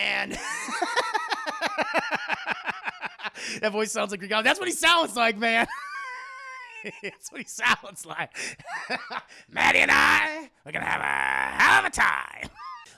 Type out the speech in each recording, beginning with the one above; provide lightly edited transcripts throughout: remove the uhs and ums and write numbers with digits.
And that voice sounds like That's what he sounds like, man. That's what he sounds like. Maddie and I are going to have a hell of a time.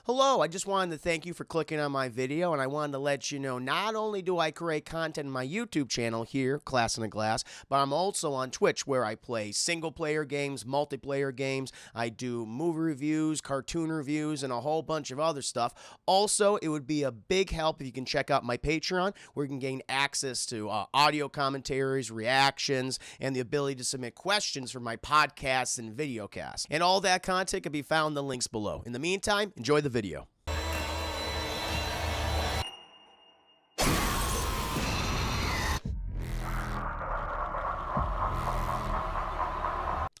Hello, I just wanted to thank you for clicking on my video, and I wanted to let you know not only do I create content in my YouTube channel here, Class in a Glass, but I'm also on Twitch where I play single-player games, multiplayer games. I do movie reviews, cartoon reviews, and a whole bunch of other stuff. Also, it would be a big help if you can check out my Patreon, where you can gain access to audio commentaries, reactions, and the ability to submit questions for my podcasts and videocasts. And all that content can be found in the links below. In the meantime, enjoy the video.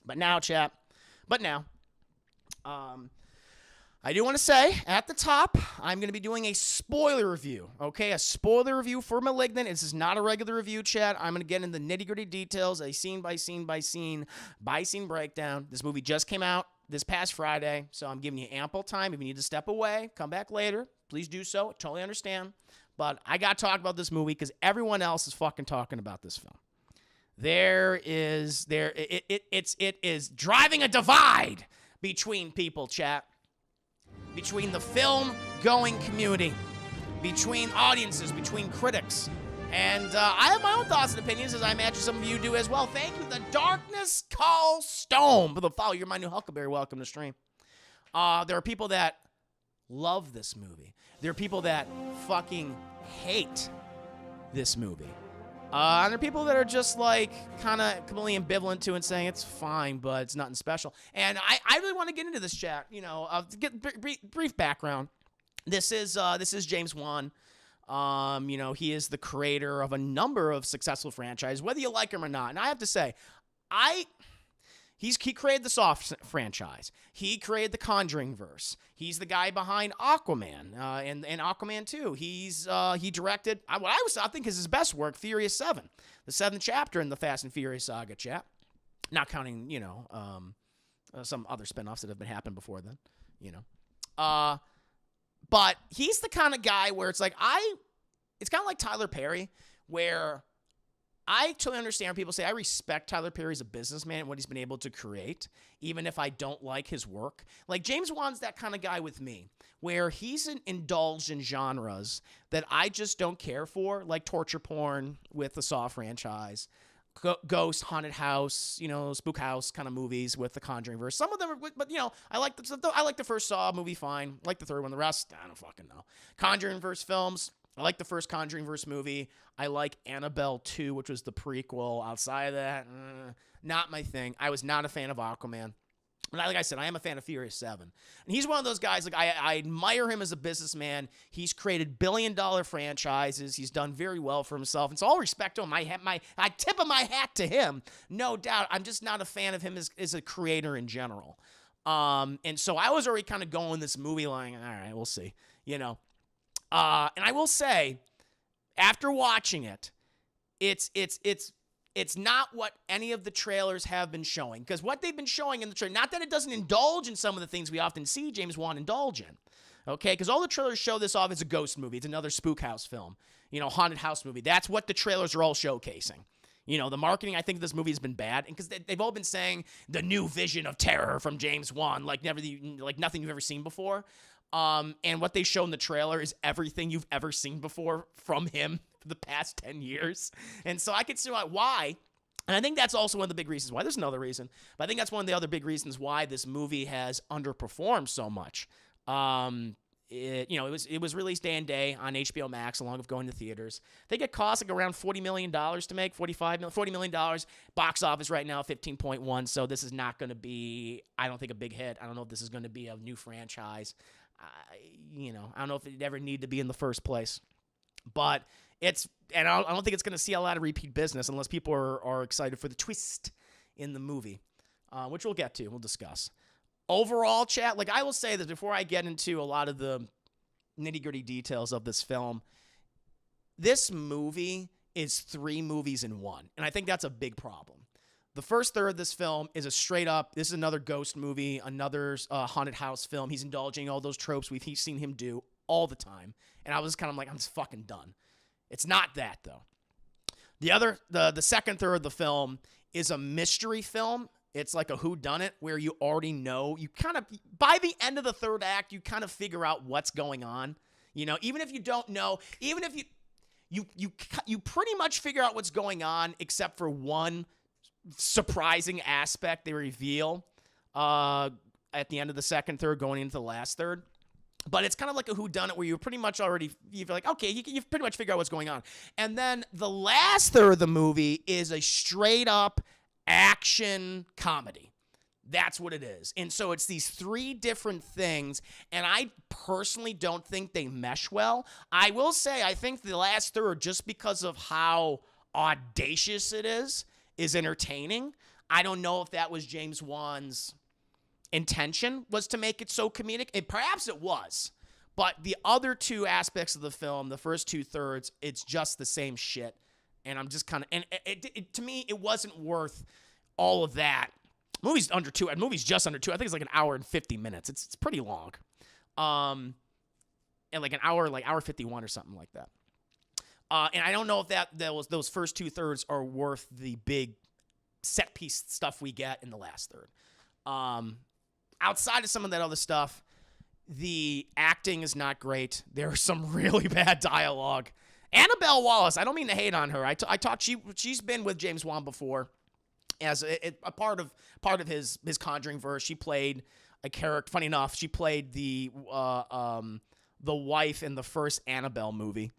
But now, I do want to say at the top, I'm going to be doing a spoiler review, okay? A spoiler review for Malignant. This is not a regular review, chat. I'm going to get into the nitty-gritty details, a scene-by-scene breakdown. This movie just came out this past Friday, so I'm giving you ample time. If you need to step away, come back later. Please do so. I totally understand. But I got to talk about this movie because everyone else is fucking talking about this film. It is driving a divide between people, chat. Between the film-going community, between audiences, between critics. And I have my own thoughts and opinions, as I imagine some of you do as well. Thank you, The Darkness Calls Stone, for the follow. You're my new Huckleberry. Welcome to stream. There are people that love this movie. There are people that fucking hate this movie. And there are people that are just like kind of completely ambivalent to it, saying it's fine, but it's nothing special. And I really want to get into this chat. You know, to get brief background. This is James Wan. You know, he is the creator of a number of successful franchises, whether you like him or not. And I have to say, he created the Saw franchise. He created the Conjuring verse. He's the guy behind Aquaman and Aquaman 2. He directed what I think is his best work, Furious 7, the 7th chapter in the Fast and Furious saga, chat. Not counting, you know, some other spinoffs that have been happened before then, you know. But he's the kind of guy where it's like it's kind of like Tyler Perry, where I totally understand when people say I respect Tyler Perry as a businessman and what he's been able to create, even if I don't like his work. Like, James Wan's that kind of guy with me, where he's indulged in genres that I just don't care for, like torture porn with the Saw franchise, ghost, haunted house, you know, spook house kind of movies with the Conjuring verse. Some of them are, but you know, I like the first Saw movie fine. I like the third one. The rest, I don't fucking know. Conjuring verse films. I like the first Conjuring verse movie. I like Annabelle 2, which was the prequel. Outside of that, not my thing. I was not a fan of Aquaman. And like I said, I am a fan of Furious 7. And he's one of those guys, like, I admire him as a businessman. He's created billion-dollar franchises. He's done very well for himself. And so all respect to him. I tip of my hat to him, no doubt. I'm just not a fan of him as a creator in general. And so I was already kind of going this movie like, all right, we'll see, you know. And I will say, after watching it, it's not what any of the trailers have been showing. Because what they've been showing in the trailer, not that it doesn't indulge in some of the things we often see James Wan indulge in. Okay, because all the trailers show this off as a ghost movie. It's another spook house film. You know, haunted house movie. That's what the trailers are all showcasing. You know, the marketing, I think, of this movie has been bad. And because they've all been saying the new vision of terror from James Wan, like nothing you've ever seen before. And what they show in the trailer is everything you've ever seen before from him for the past 10 years. And so I can see why. And I think that's also one of the big reasons why. There's another reason, but I think that's one of the other big reasons why this movie has underperformed so much. It was released day and day on HBO Max along with going to theaters. I think it cost like around $40 million to make, $40 million. Box office right now, 15.1. So this is not going to be, I don't think, a big hit. I don't know if this is going to be a new franchise. I don't know if it'd ever need to be in the first place. But I don't think it's going to see a lot of repeat business unless people are excited for the twist in the movie, which we'll get to. We'll discuss. Overall, chat, like I will say that before I get into a lot of the nitty-gritty details of this film, this movie is 3 movies in one. And I think that's a big problem. The first third of this film is a straight up, this is another ghost movie, another haunted house film. He's indulging all those tropes we've seen him do all the time. And I was kind of like, I'm just fucking done. It's not that, though. The second third of the film is a mystery film. It's like a whodunit where you already know. You kind of, by the end of the third act, you kind of figure out what's going on. You know, even if you don't know, even if you pretty much figure out what's going on, except for one surprising aspect they reveal at the end of the second third, going into the last third. But it's kind of like a whodunit where you're pretty much already, you're like, okay, you've pretty much figured out what's going on. And then the last third of the movie is a straight up action comedy. That's what it is. And so it's these three different things, and I personally don't think they mesh well. I will say I think the last third, just because of how audacious it is entertaining. I don't know if that was James Wan's intention, was to make it so comedic. Perhaps it was. But the other two aspects of the film, the first two thirds, it's just the same shit. And I'm just kind of, and to me, it wasn't worth all of that. Movie's under 2. Movie's just under 2. I think it's like an hour and 50 minutes. It's pretty long. And like an hour, like hour 51 or something like that. And I don't know if those first two thirds are worth the big set piece stuff we get in the last third. Outside of some of that other stuff, the acting is not great. There's some really bad dialogue. Annabelle Wallis, I don't mean to hate on her. I talked. She's been with James Wan before as a part of his Conjuring verse. She played a character. Funny enough, she played the wife in the first Annabelle movie.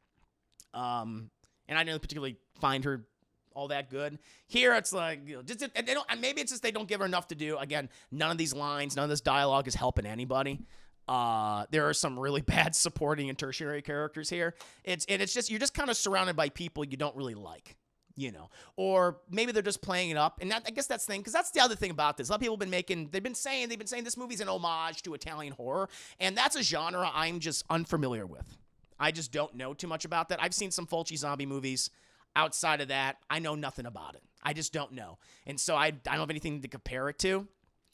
And I didn't particularly find her all that good. Here, it's like, you know, maybe it's just they don't give her enough to do. Again, none of these lines, none of this dialogue is helping anybody. There are some really bad supporting and tertiary characters here. It's just, you're just kind of surrounded by people you don't really like, you know, or maybe they're just playing it up. And I guess that's the thing, because that's the other thing about this. A lot of people they've been saying this movie's an homage to Italian horror, and that's a genre I'm just unfamiliar with. I just don't know too much about that. I've seen some Fulci zombie movies. Outside of that, I know nothing about it. I just don't know. And so I don't have anything to compare it to.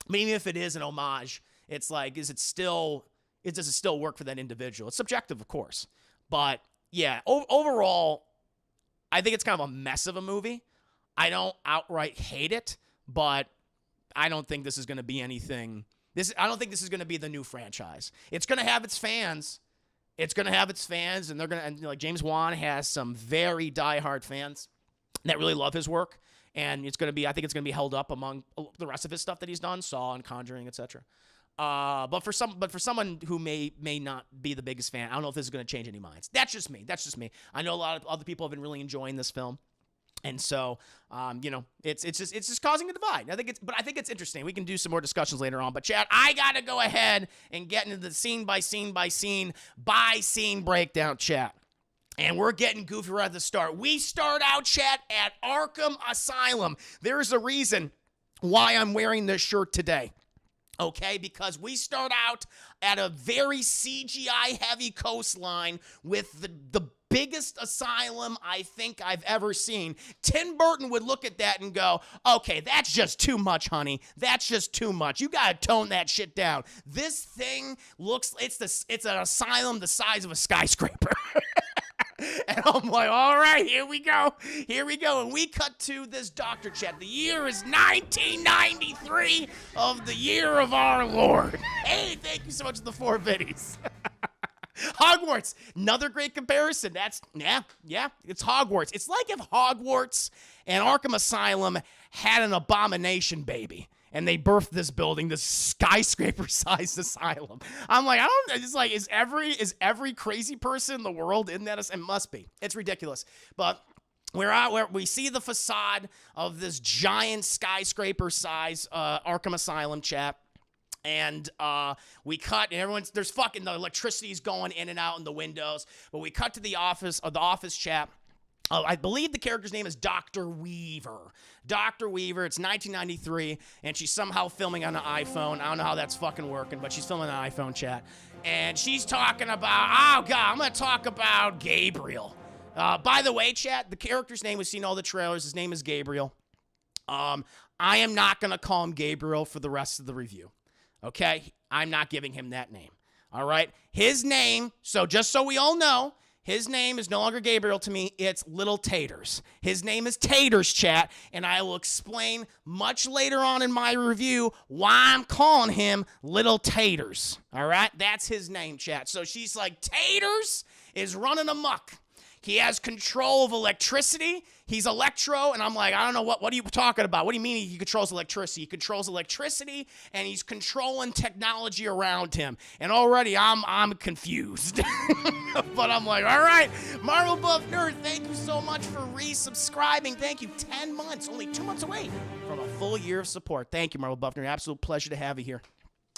But even if it is an homage, it's like, does it still work for that individual? It's subjective, of course. But yeah, overall, I think it's kind of a mess of a movie. I don't outright hate it, but I don't think this is going to be anything. I don't think this is going to be the new franchise. It's going to have its fans. And they're going to, like, James Wan has some very diehard fans that really love his work. And I think it's going to be held up among the rest of his stuff that he's done, Saw and Conjuring, etc. But for someone who may not be the biggest fan, I don't know if this is going to change any minds. That's just me. I know a lot of other people have been really enjoying this film. And so, you know, it's just causing a divide. I think it's interesting. We can do some more discussions later on. But Chad, I gotta go ahead and get into the scene by scene breakdown, chat. And we're getting goofy right at the start. We start out, chat, at Arkham Asylum. There's a reason why I'm wearing this shirt today. Okay, because we start out at a very CGI-heavy coastline with the biggest asylum I think I've ever seen. Tim Burton would look at that and go, okay, that's just too much, honey. That's just too much. You gotta tone that shit down. This thing it's an asylum the size of a skyscraper. And I'm like, all right, here we go. And we cut to this doctor chat. The year is 1993 of the year of our Lord. Hey, thank you so much for the 4 biddies. Hogwarts, another great comparison. Yeah, it's Hogwarts. It's like if Hogwarts and Arkham Asylum had an abomination baby. And they birthed this building, this skyscraper-sized asylum. I'm like, it's like, is every crazy person in the world in that? It must be. It's ridiculous. But we're out where we see the facade of this giant skyscraper-sized Arkham Asylum, chap. And we cut, and there's fucking, the electricity's going in and out in the windows. But we cut to the office chap. I believe the character's name is Dr. Weaver. Dr. Weaver, it's 1993, and she's somehow filming on an iPhone. I don't know how that's fucking working, but she's filming on an iPhone, chat. And she's talking about, I'm going to talk about Gabriel. By the way, chat, the character's name, we've seen all the trailers, his name is Gabriel. I am not going to call him Gabriel for the rest of the review. Okay? I'm not giving him that name. All right? His name, so just so we all know, his name is no longer Gabriel to me. It's Little Taters. His name is Taters, chat, and I will explain much later on in my review why I'm calling him Little Taters. All right? That's his name, chat. So she's like, Taters is running amok. He has control of electricity. He's electro, and I'm like, I don't know, what are you talking about? What do you mean he controls electricity? He controls electricity, and he's controlling technology around him. And already I'm confused. But I'm like, all right, Marvel Buff Nerd, thank you so much for resubscribing. Thank you. 10 months, only 2 months away from a full year of support. Thank you, Marvel Buff Nerd. Absolute pleasure to have you here.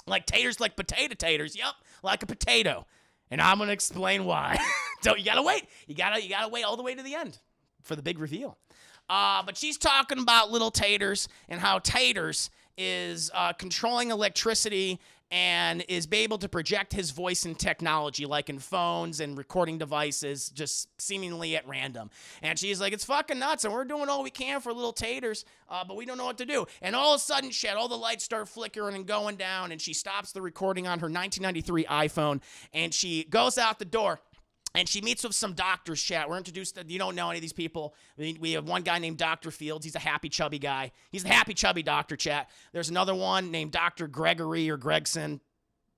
Like taters, like potato taters. Yep, like a potato. And I'm gonna explain why. So you gotta wait. You gotta wait all the way to the end for the big reveal. But she's talking about Little Taters and how Taters is controlling electricity and is able to project his voice in technology, like in phones and recording devices, just seemingly at random. And she's like, it's fucking nuts, and we're doing all we can for Little Taters, but we don't know what to do. And all of a sudden, shit, all the lights start flickering and going down, and she stops the recording on her 1993 iPhone, and she goes out the door. And she meets with some doctors, chat. We're introduced to, you don't know any of these people. We have one guy named Dr. Fields. He's a happy, chubby guy. He's the happy, chubby doctor, chat. There's another one named Dr. Gregory or Gregson.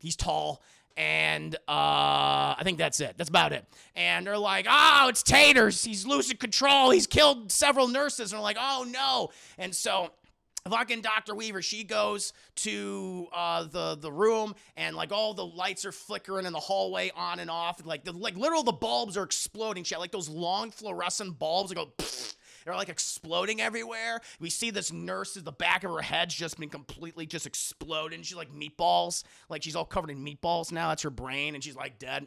He's tall. And I think that's it. That's about it. And they're like, oh, it's Taters. He's losing control. He's killed several nurses. And they're like, oh, no. And so fucking Dr. Weaver, she goes to the room, and like all the lights are flickering in the hallway on and off. Like literal the bulbs are exploding. Shit, like those long fluorescent bulbs that go pfft, they're like exploding everywhere. We see this nurse, the back of her head's just been completely just exploding. She's like meatballs. Like she's all covered in meatballs now. That's her brain, and she's like dead.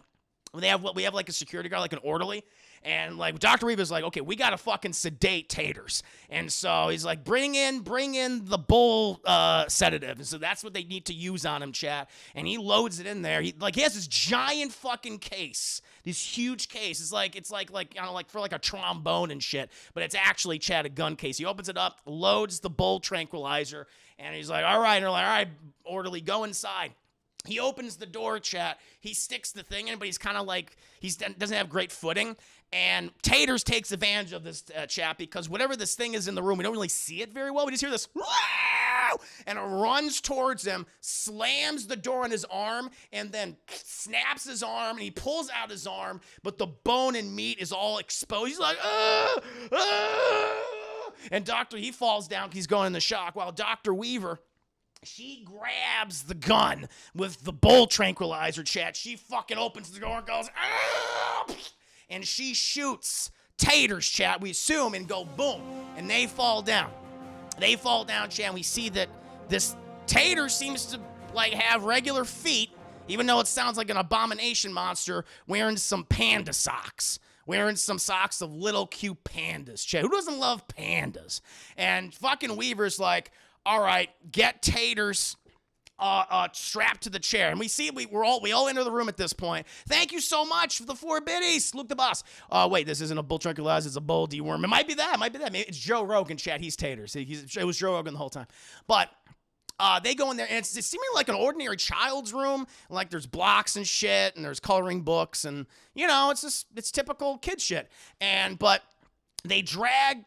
We have like a security guard, like an orderly. And like Dr. Reeva's like, okay, we gotta fucking sedate Taters. And so he's like, bring in the bull sedative. And so that's what they need to use on him, chat. And he loads it in there. He has this giant fucking case, this huge case. It's like I don't know, like for like a trombone and shit. But it's actually, chat, a gun case. He opens it up, loads the bull tranquilizer, and he's like, all right. And they're like, all right, orderly, go inside. He opens the door, chat. He sticks the thing in, but he's kind of like, he doesn't have great footing. And Taters takes advantage of this, chat, because whatever this thing is in the room, we don't really see it very well. We just hear this, and it runs towards him, slams the door on his arm, and then snaps his arm, and he pulls out his arm, but the bone and meat is all exposed. He's like, and he falls down because he's going into shock, while Dr. Weaver, she grabs the gun with the bull tranquilizer, chat. She fucking opens the door and goes, and she shoots Taters, chat, we assume, and go boom, and they fall down. They fall down, chat, and we see that this Tater seems to like have regular feet, even though it sounds like an abomination monster wearing some panda socks. Wearing some socks of little cute pandas, chat. Who doesn't love pandas? And fucking Weaver's like, all right, get Taters strapped to the chair. And we see we all enter the room at this point. Thank you so much for the 4 biddies, Luke the boss. Wait, this isn't a bull tranquilizer, it's a bull deworm. It might be that. Maybe it's Joe Rogan, chat. He's Taters. It was Joe Rogan the whole time. But they go in there, and it's seeming like an ordinary child's room. Like there's blocks and shit, and there's coloring books, and you know, it's typical kid shit. But they drag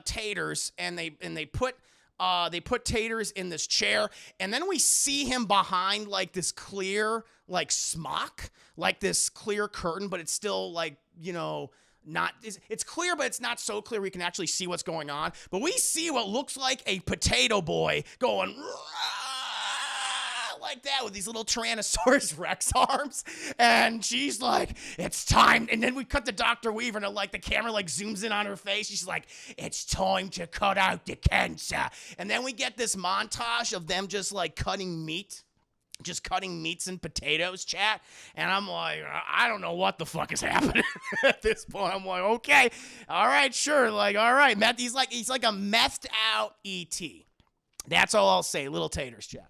Taters, and they put Taters in this chair, and then we see him behind like this clear like smock, like this clear curtain, but it's still like, you know, it's clear, but it's not so clear we can actually see what's going on. But we see what looks like a potato boy going like that with these little Tyrannosaurus Rex arms, and she's like, it's time. And then we cut to Dr. Weaver, and like the camera like zooms in on her face. She's like, it's time to cut out the cancer. And then we get this montage of them just like cutting meats and potatoes, chat. And I'm like, I don't know what the fuck is happening at this point. I'm like, okay, all right, sure, like, all right, he's like a methed out E.T. That's all I'll say. Little Taters, chat.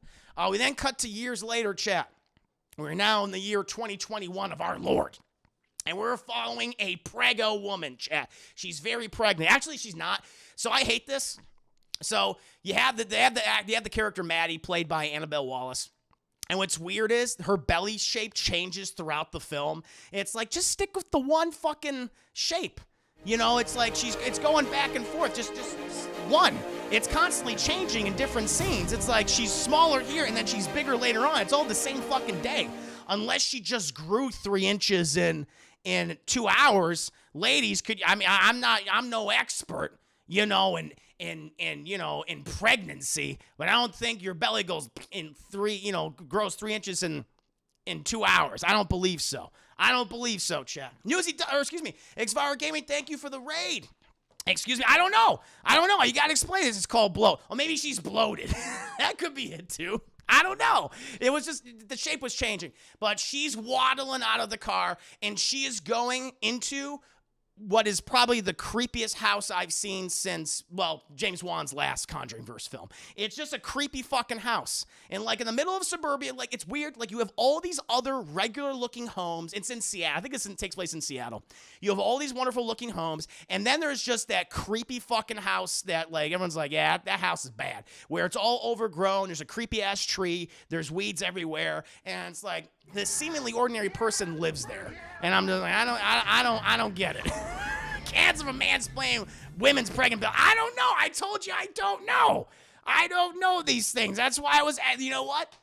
We then cut to years later, chat. We're now in the year 2021 of our Lord. And we're following a prego woman, chat. She's very pregnant. Actually, she's not. So I hate this. So you have the character Maddie, played by Annabelle Wallace. And what's weird is her belly shape changes throughout the film. It's like, just stick with the one fucking shape. You know, it's like it's going back and forth, just one. It's constantly changing in different scenes. It's like she's smaller here and then she's bigger later on. It's all the same fucking day. Unless she just grew 3 inches in 2 hours. Ladies, I'm no expert, you know, in pregnancy, but I don't think your belly goes grows 3 inches in 2 hours. I don't believe so. Chat. Xvara Gaming, thank you for the raid. Excuse me, I don't know. You gotta explain this. It's called bloat. Or maybe she's bloated. That could be it too. I don't know. It was just, the shape was changing. But she's waddling out of the car, and she is going into what is probably the creepiest house I've seen since, well, James Wan's last Conjuring verse film. It's just a creepy fucking house. And like in the middle of suburbia, like it's weird. Like you have all these other regular looking homes. It's in Seattle. I think it takes place in Seattle. You have all these wonderful looking homes. And then there's just that creepy fucking house that like everyone's like, yeah, that house is bad. Where it's all overgrown. There's a creepy ass tree. There's weeds everywhere. And it's like, this seemingly ordinary person lives there. And I'm just like, I don't get it. Cans of a mansplaining women's pregnant bill. I don't know. I told you I don't know. I don't know these things. That's why I was, you know what?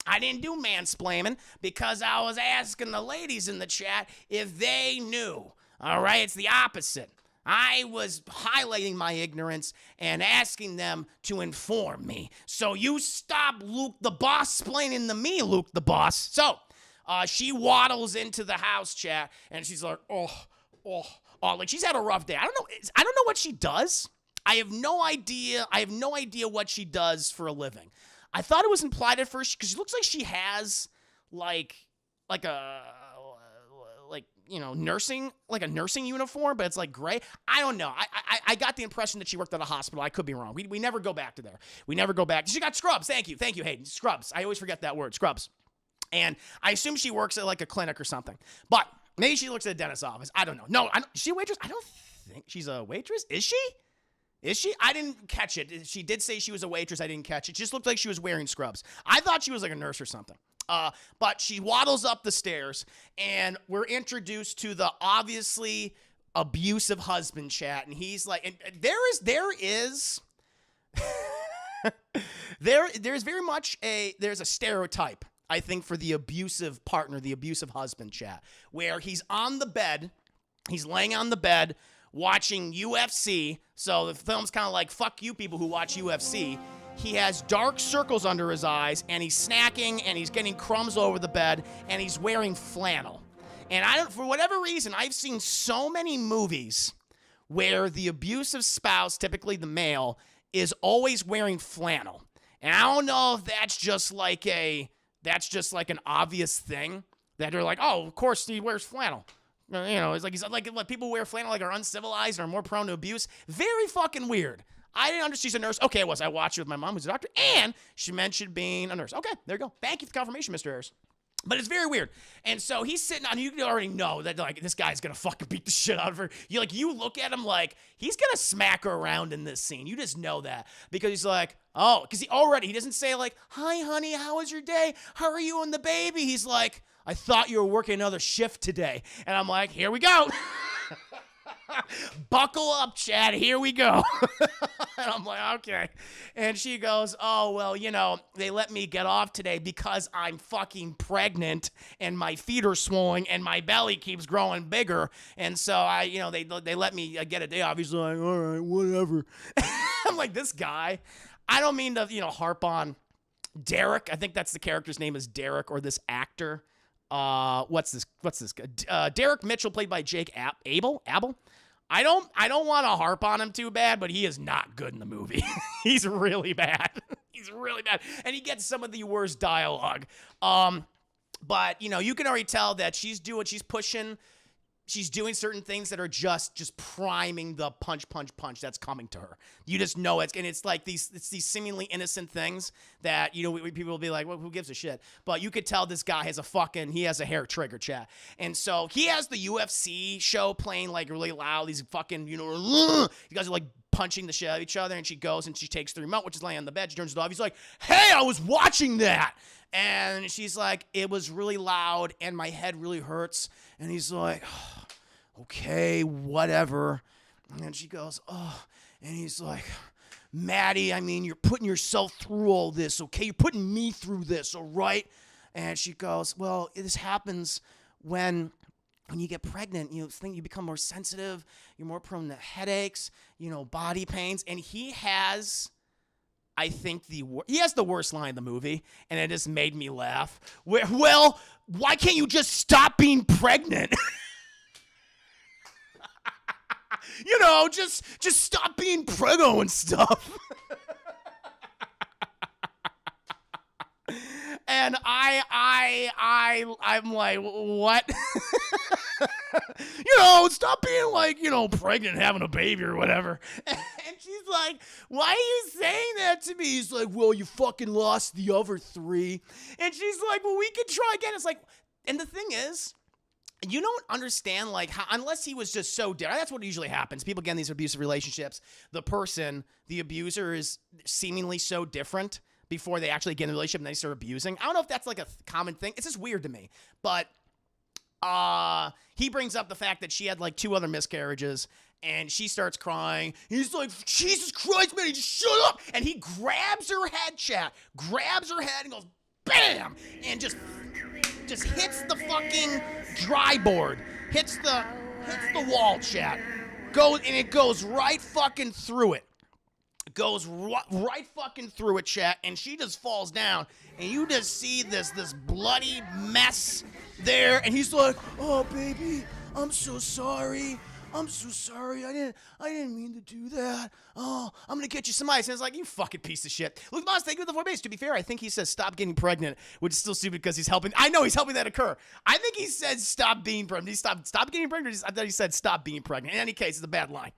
I didn't do mansplaining because I was asking the ladies in the chat if they knew. All right? It's the opposite. I was highlighting my ignorance and asking them to inform me. So you stop Luke the Boss splaining to me, Luke the Boss. So, she waddles into the house, chat, and she's like, oh, like she's had a rough day. I don't know what she does. I have no idea what she does for a living. I thought it was implied at first because she looks like she has like a nursing uniform, but it's like gray. I don't know. I got the impression that she worked at a hospital. I could be wrong. We never go back to there. We never go back. She got scrubs. Thank you, Hayden. Scrubs. I always forget that word. Scrubs. And I assume she works at like a clinic or something. But maybe she works at a dentist's office. I don't know. No, is she a waitress? I don't think she's a waitress. Is she? I didn't catch it. She did say she was a waitress. I didn't catch it. It just looked like she was wearing scrubs. I thought she was like a nurse or something. But she waddles up the stairs, and we're introduced to the obviously abusive husband, chat. And he's like, and there's very much there's a stereotype, I think, for the abusive partner, the abusive husband, chat, where he's on the bed, he's laying on the bed watching UFC. So the film's kind of like, fuck you people who watch UFC. He has dark circles under his eyes, and he's snacking, and he's getting crumbs over the bed, and he's wearing flannel. And for whatever reason, I've seen so many movies where the abusive spouse, typically the male, is always wearing flannel. And I don't know if that's just like an obvious thing that they're like, oh, of course he wears flannel. You know, it's like people who wear flannel like are uncivilized and are more prone to abuse. Very fucking weird. I didn't understand she's a nurse. Okay, I watched it with my mom, who's a doctor, and she mentioned being a nurse. Okay, there you go. Thank you for the confirmation, Mr. Harris. But it's very weird. And so he's sitting on, you already know that, like, this guy's gonna fucking beat the shit out of her. You look at him like, he's gonna smack her around in this scene. You just know that. Because he's like, oh, because he doesn't say, like, hi, honey, how was your day? How are you and the baby? He's like, I thought you were working another shift today. And I'm like, here we go. Buckle up, Chad. Here we go. And I'm like, okay. And she goes, oh, well, they let me get off today because I'm fucking pregnant and my feet are swollen and my belly keeps growing bigger. And so they let me get a day off. He's like, all right, whatever. I'm like, this guy, I don't mean to, harp on Derek. I think that's the character's name is Derek, or this actor. What's this guy? Derek Mitchell, played by Jake Abel. I don't want to harp on him too bad, but he is not good in the movie. He's really bad. He's really bad. And he gets some of the worst dialogue. But you can already tell that she's doing certain things that are just priming the punch that's coming to her. You just know it. And it's like these seemingly innocent things that, people will be like, well, who gives a shit? But you could tell this guy has a hair trigger, chat. And so he has the UFC show playing like really loud. These fucking, you guys are like punching the shit out of each other, and she goes and she takes the remote, which is laying on the bed. She turns it off. He's like, hey, I was watching that. And she's like, it was really loud, and my head really hurts. And he's like, oh, okay, whatever. And she goes, oh, and he's like, Maddie, I mean, you're putting yourself through all this, okay? You're putting me through this, all right? And she goes, well, this happens when you get pregnant. You become more sensitive. You're more prone to headaches, body pains. And he has, I think, he has the worst line in the movie, and it just made me laugh. Well, why can't you just stop being pregnant? Just stop being preggo and stuff. And I'm like, what? Stop being like, pregnant and having a baby or whatever. And she's like, why are you saying that to me? He's like, well, you fucking lost the other 3. And she's like, well, we can try again. It's like, and the thing is, you don't understand, like, how, unless he was just so different. That's what usually happens. People get in these abusive relationships. The abuser is seemingly so different before they actually get in the relationship and they start abusing. I don't know if that's like a common thing. It's just weird to me. But he brings up the fact that she had like 2 other miscarriages, and she starts crying. He's like, Jesus Christ, man, just shut up. And he grabs her head, chat. Grabs her head and goes, bam! And just hits the fucking dry board. Hits the wall, chat. It goes right fucking through it. Goes right fucking through it, chat, and she just falls down, and you just see this bloody mess there, and he's like, oh, baby, I'm so sorry. I didn't mean to do that. Oh, I'm going to get you some ice. And it's like, you fucking piece of shit. Luke Moss, thank you for the 4 base. To be fair, I think he says stop getting pregnant, which is still stupid because he's helping. I know he's helping that occur. I think he said stop being pregnant. He stop getting pregnant. I thought he said stop being pregnant. In any case, it's a bad line.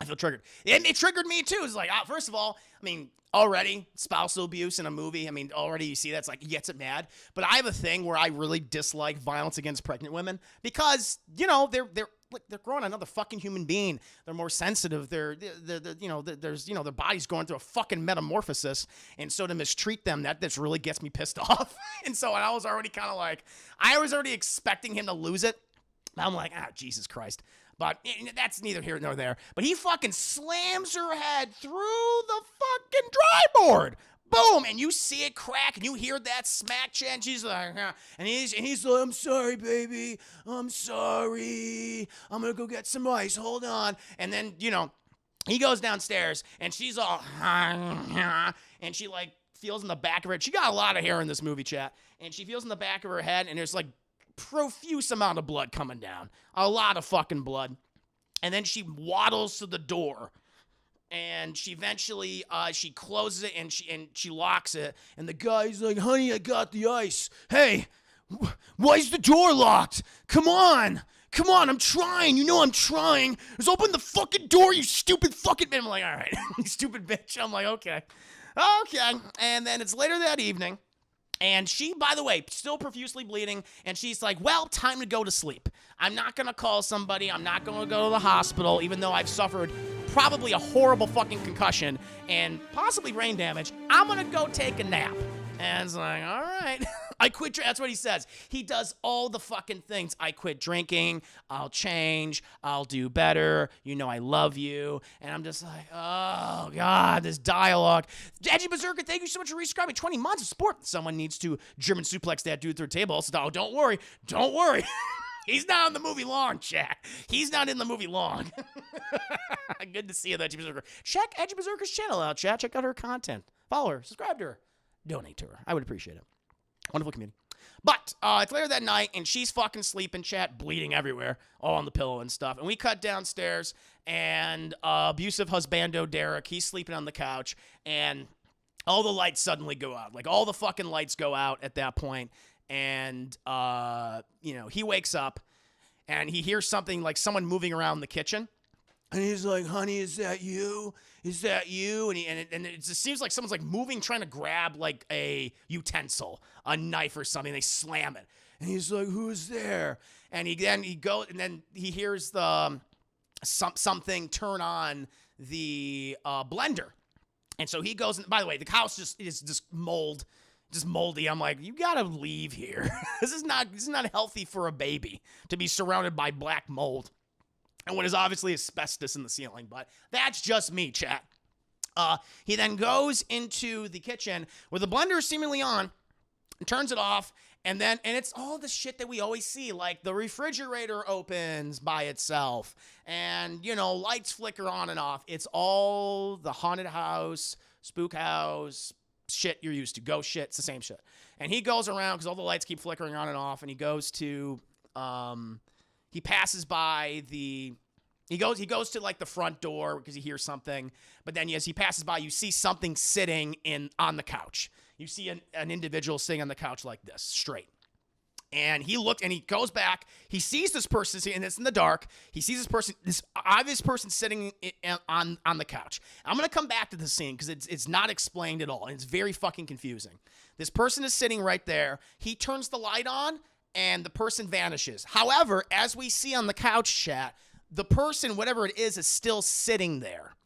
I feel triggered. And it triggered me too. It's like, first of all, I mean, already spousal abuse in a movie. I mean, already you see that's like, gets it mad. But I have a thing where I really dislike violence against pregnant women because, they're growing another fucking human being. They're more sensitive. There's, their body's going through a fucking metamorphosis. And so to mistreat them, that really gets me pissed off. And so I was already kind of like, I was already expecting him to lose it. I'm like, Jesus Christ. But that's neither here nor there. But he fucking slams her head through the fucking dry board. Boom. And you see it crack, and you hear that smack chat, and she's like, and he's like, I'm sorry, baby. I'm sorry. I'm going to go get some ice. Hold on. And then, he goes downstairs, and she's all, and she, like, feels in the back of her head. She got a lot of hair in this movie, chat. And she feels in the back of her head, and there's, like, profuse amount of blood coming down. A lot of fucking blood. And then she waddles to the door. And she eventually, she closes it and she locks it. And the guy's like, honey, I got the ice. Hey, why is the door locked? Come on, I'm trying. I'm trying. Just open the fucking door, you stupid fucking bitch. I'm like, all right, you stupid bitch. I'm like, okay. And then it's later that evening. And she, by the way, still profusely bleeding, and she's like, well, time to go to sleep. I'm not going to call somebody. I'm not going to go to the hospital, even though I've suffered probably a horrible fucking concussion and possibly brain damage. I'm going to go take a nap. And it's like, all right. I quit. That's what he says. He does all the fucking things. I quit drinking. I'll change. I'll do better. I love you. And I'm just like, oh, God, this dialogue. Edgy Berserker, thank you so much for resubscribing. 20 months of support. Someone needs to German suplex that dude through a table. So don't worry. He's not in the movie long, chat. He's not in the movie long. Good to see you, Edgy Berserker. Check Edgy Berserker's channel out, chat. Check out her content. Follow her. Subscribe to her. Donate to her. I would appreciate it. Wonderful community. But it's later that night, and she's fucking sleeping, chat, bleeding everywhere, all on the pillow and stuff. And we cut downstairs, and abusive husbando Derek, he's sleeping on the couch, and all the lights suddenly go out. Like, all the fucking lights go out at that point. And, he wakes up, and he hears something like someone moving around the kitchen. And he's like, honey, is that you? Is that you? And it just seems like someone's like moving, trying to grab like a utensil, a knife or something. They slam it. And he's like, who's there? And then he hears the something turn on the blender. And so he goes, and by the way, the house is just moldy. I'm like, you gotta leave here. This is not healthy for a baby to be surrounded by black mold and what is obviously asbestos in the ceiling. But that's just me, chat. He then goes into the kitchen where the blender is seemingly on and turns it off. And it's all the shit that we always see, like the refrigerator opens by itself and, lights flicker on and off. It's all the haunted house, spook house, shit you're used to. Ghost shit. It's the same shit. And he goes around because all the lights keep flickering on and off, and he goes to, he passes by he goes to like the front door because he hears something. But then as he passes by, you see something sitting on the couch. You see an individual sitting on the couch like this, straight. And he goes back. He sees this person, and it's in the dark. He sees this obvious person sitting on the couch. I'm going to come back to the scene because it's not explained at all. And it's very fucking confusing. This person is sitting right there. He turns the light on, and the person vanishes. However, as we see on the couch chat, the person, whatever it is still sitting there.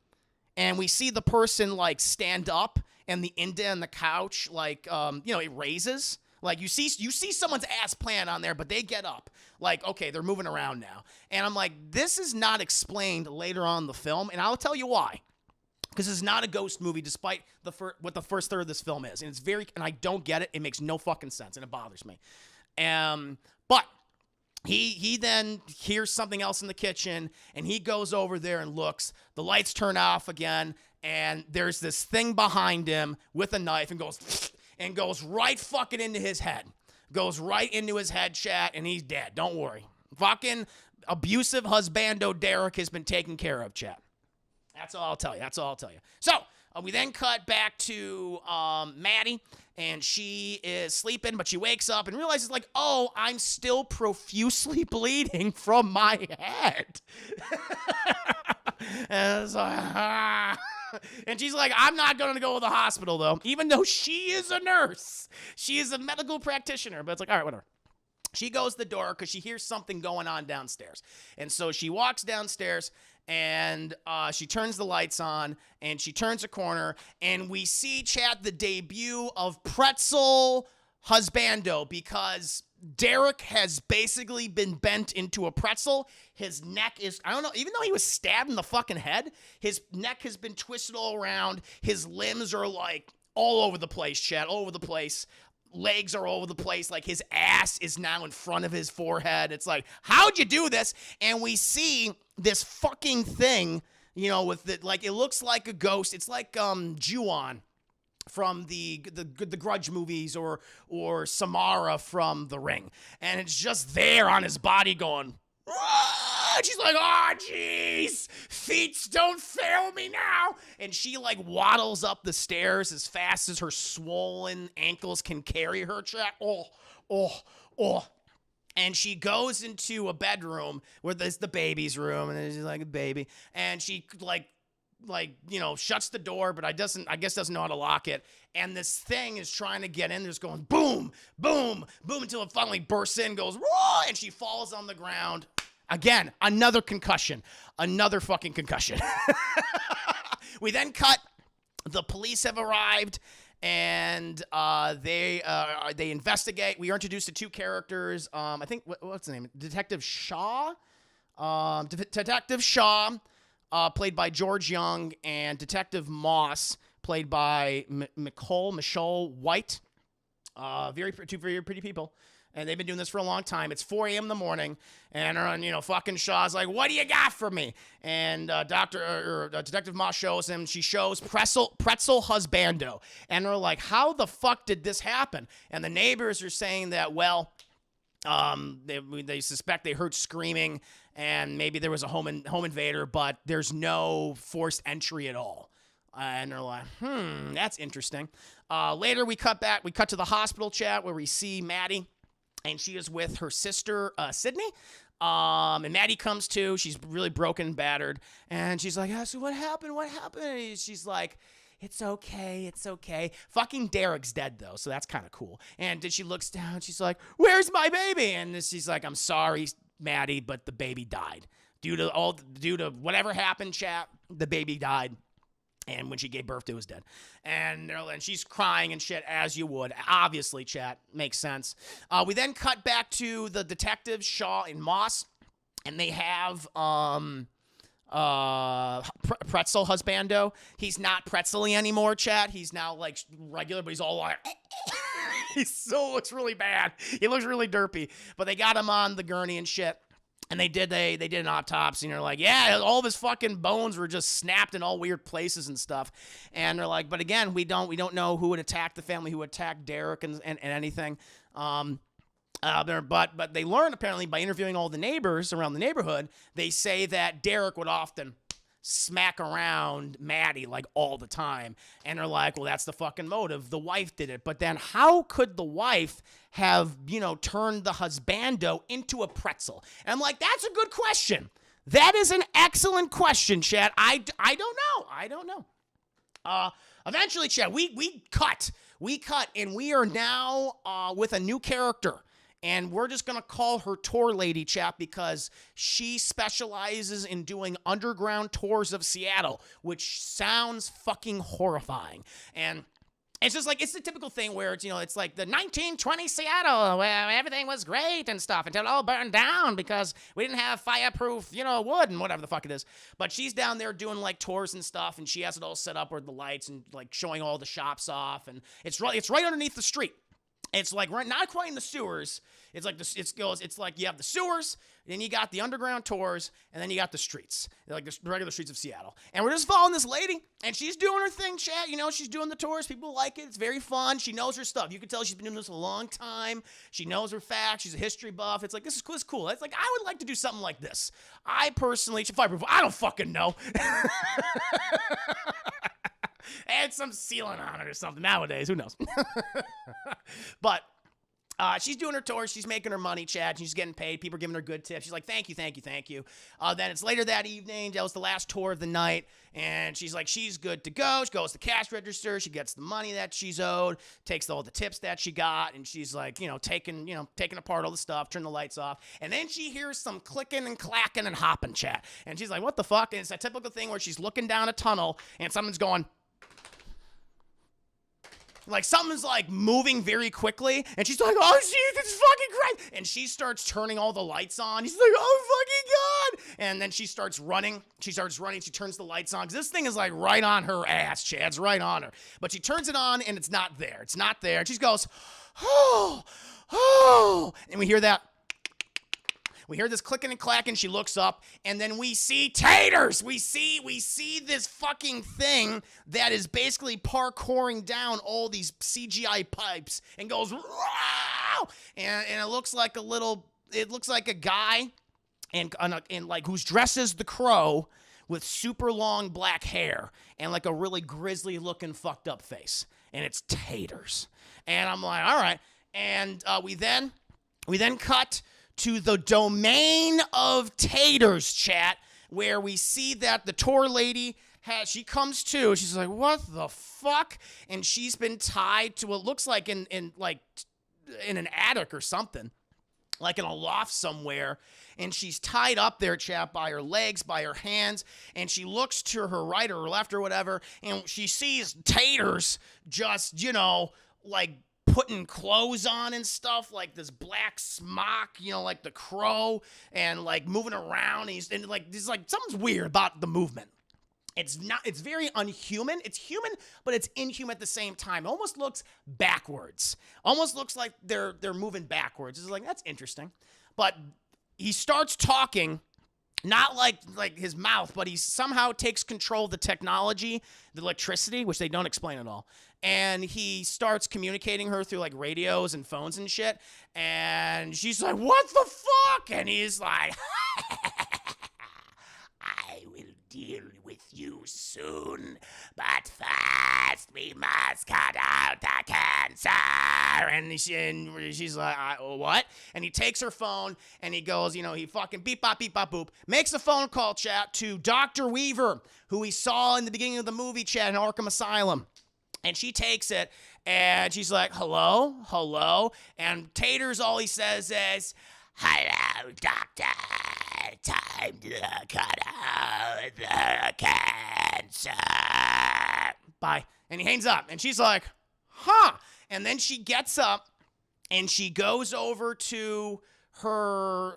And we see the person, like, stand up, and the indent on the couch, like, it raises. Like, you see someone's ass plant on there, but they get up. Like, okay, they're moving around now. And I'm like, this is not explained later on in the film, and I'll tell you why. Because it's not a ghost movie, despite what the first third of this film is. And and I don't get it. It makes no fucking sense, and it bothers me. But he then hears something else in the kitchen, and he goes over there and looks. The lights turn off again, and there's this thing behind him with a knife and goes right fucking into his head. Goes right into his head, chat, and he's dead. Don't worry. Fucking abusive husbando Derek has been taken care of, chat. That's all I'll tell you. So, we then cut back to Maddie, and she is sleeping, but she wakes up and realizes, like, oh, I'm still profusely bleeding from my head. And it's like, and she's like, I'm not going to go to the hospital, though, even though she is a nurse. She is a medical practitioner, but it's like, all right, whatever. She goes to the door because she hears something going on downstairs. And so she walks downstairs, and she turns the lights on, and she turns a corner, and we see, chat, the debut of Pretzel Husbando, because Derek has basically been bent into a pretzel. His neck is, I don't know, even though he was stabbed in the fucking head, his neck has been twisted all around. His limbs are, like, all over the place, chat, all over the place. Legs are all over the place. Like, his ass is now in front of his forehead. It's like, how'd you do this? And we see this fucking thing, with it, like, it looks like a ghost. It's like Ju-on from the Grudge movies or Samara from The Ring. And it's just there on his body going, and she's like, oh, jeez, feet don't fail me now. And she, like, waddles up the stairs as fast as her swollen ankles can carry her. Oh. And she goes into a bedroom where there's the baby's room, and there's like a baby. And she, shuts the door, but I guess doesn't know how to lock it. And this thing is trying to get in. There's going boom, boom, boom, until it finally bursts in, goes, whoa, and she falls on the ground. Again, another concussion. Another fucking concussion. We then cut. The police have arrived, and they investigate. We are introduced to two characters. I think, what's the name? Detective Shaw. Detective Shaw, played by George Young, and Detective Moss, played by Michelle White. Two very pretty people. And they've been doing this for a long time. It's 4 a.m. in the morning, and fucking Shaw's like, "What do you got for me?" And Detective Moss shows him. She shows Pretzel Husbando, and they're like, "How the fuck did this happen?" And the neighbors are saying that, well, they suspect they heard screaming, and maybe there was a home invader, but there's no forced entry at all. And they're like, that's interesting. Later, we cut to the hospital chat where we see Maddie. And she is with her sister, Sydney. And Maddie comes to. She's really broken and battered. And she's like, so what happened? What happened? And she's like, it's okay. Fucking Derek's dead, though, so that's kind of cool. And then she looks down. She's like, where's my baby? And she's like, I'm sorry, Maddie, but the baby died. Due to whatever happened, chat, the baby died. And when she gave birth to, it was dead. And she's crying and shit, as you would. Obviously, chat. Makes sense. We then cut back to the detectives, Shaw and Moss. And they have Pretzel Husbando. He's not pretzely anymore, chat. He's now, like, regular, but he's all like... he still looks really bad. He looks really derpy. But they got him on the gurney and shit. And they did an autopsy, and they're like, yeah, all of his fucking bones were just snapped in all weird places and stuff. And they're like, but again, we don't know who would attack the family, who attacked Derek and anything. But they learned, apparently, by interviewing all the neighbors around the neighborhood, they say that Derek would often smack around Maddie, like, all the time. And they're like, well, that's the fucking motive. The wife did it. But then how could the wife have, turned the husbando into a pretzel? And I'm like, that's a good question. That is an excellent question, Chad. I don't know. Eventually, Chad, we cut, and we are now with a new character. And we're just going to call her Tour Lady, chap, because she specializes in doing underground tours of Seattle, which sounds fucking horrifying. And it's just like, it's the typical thing where it's, it's like the 1920 Seattle, where everything was great and stuff until it all burned down because we didn't have fireproof, wood and whatever the fuck it is. But she's down there doing, like, tours and stuff, and she has it all set up with the lights and, like, showing all the shops off. And it's right underneath the street. It's like not quite in the sewers. It's like it's like you have the sewers, then you got the underground tours, and then you got the streets, like the regular streets of Seattle. And we're just following this lady, and she's doing her thing, chat. She's doing the tours. People like it. It's very fun. She knows her stuff. You can tell she's been doing this a long time. She knows her facts. She's a history buff. It's like, this is cool. It's cool. It's like, I would like to do something like this. I personally, fireproof. I don't fucking know. Add some sealant on it or something nowadays. Who knows? But she's doing her tour. She's making her money, Chad. She's getting paid. People are giving her good tips. She's like, thank you, thank you, thank you. Then it's later that evening. That was the last tour of the night. And she's like, she's good to go. She goes to the cash register. She gets the money that she's owed, takes all the tips that she got. And she's like, taking apart all the stuff, turn the lights off. And then she hears some clicking and clacking and hopping, Chad. And she's like, what the fuck? And it's that typical thing where she's looking down a tunnel and someone's going... like, something's, like, moving very quickly, and she's like, oh, shit, this is fucking great, and she starts turning all the lights on. She's like, oh, fucking God, and then she starts running. She turns the lights on, because this thing is, like, right on her ass, Chad. It's right on her, but she turns it on, and it's not there. It's not there, and she goes, oh, and we hear that. We hear this clicking and clacking. She looks up, and then we see TATERS. We see this fucking thing that is basically parkouring down all these CGI pipes and goes, wow! And it looks like a guy and like who's dressed as the Crow with super long black hair and like a really grisly looking fucked up face. And it's TATERS. And I'm like, all right. And we then cut to the domain of TATERS, chat, where we see that the tour lady she comes to. She's like, what the fuck? And she's been tied to what looks like in an attic or something, like in a loft somewhere. And she's tied up there, chat, by her legs, by her hands. And she looks to her right or her left or whatever, and she sees TATERS just, like, putting clothes on and stuff, like this black smock, like the Crow, and like moving around. And like, there's like something's weird about the movement. It's very unhuman. It's human, but it's inhuman at the same time. It almost looks backwards. Almost looks like they're moving backwards. It's like, that's interesting. But he starts talking, not like his mouth, but he somehow takes control of the technology, the electricity, which they don't explain at all. And he starts communicating her through like radios and phones and shit. And she's like, what the fuck? And he's like, I will deal with you soon, but first we must cut out the cancer. And she's like, what? And he takes her phone and he goes, he fucking beep bop boop, makes a phone call, chat, to Dr. Weaver, who we saw in the beginning of the movie, chat, in Arkham Asylum. And she takes it, and she's like, hello? And TATERS, all he says is, hello, doctor. time to cut out the cancer. Bye. And he hangs up. And she's like, huh. And then she gets up and she goes over to her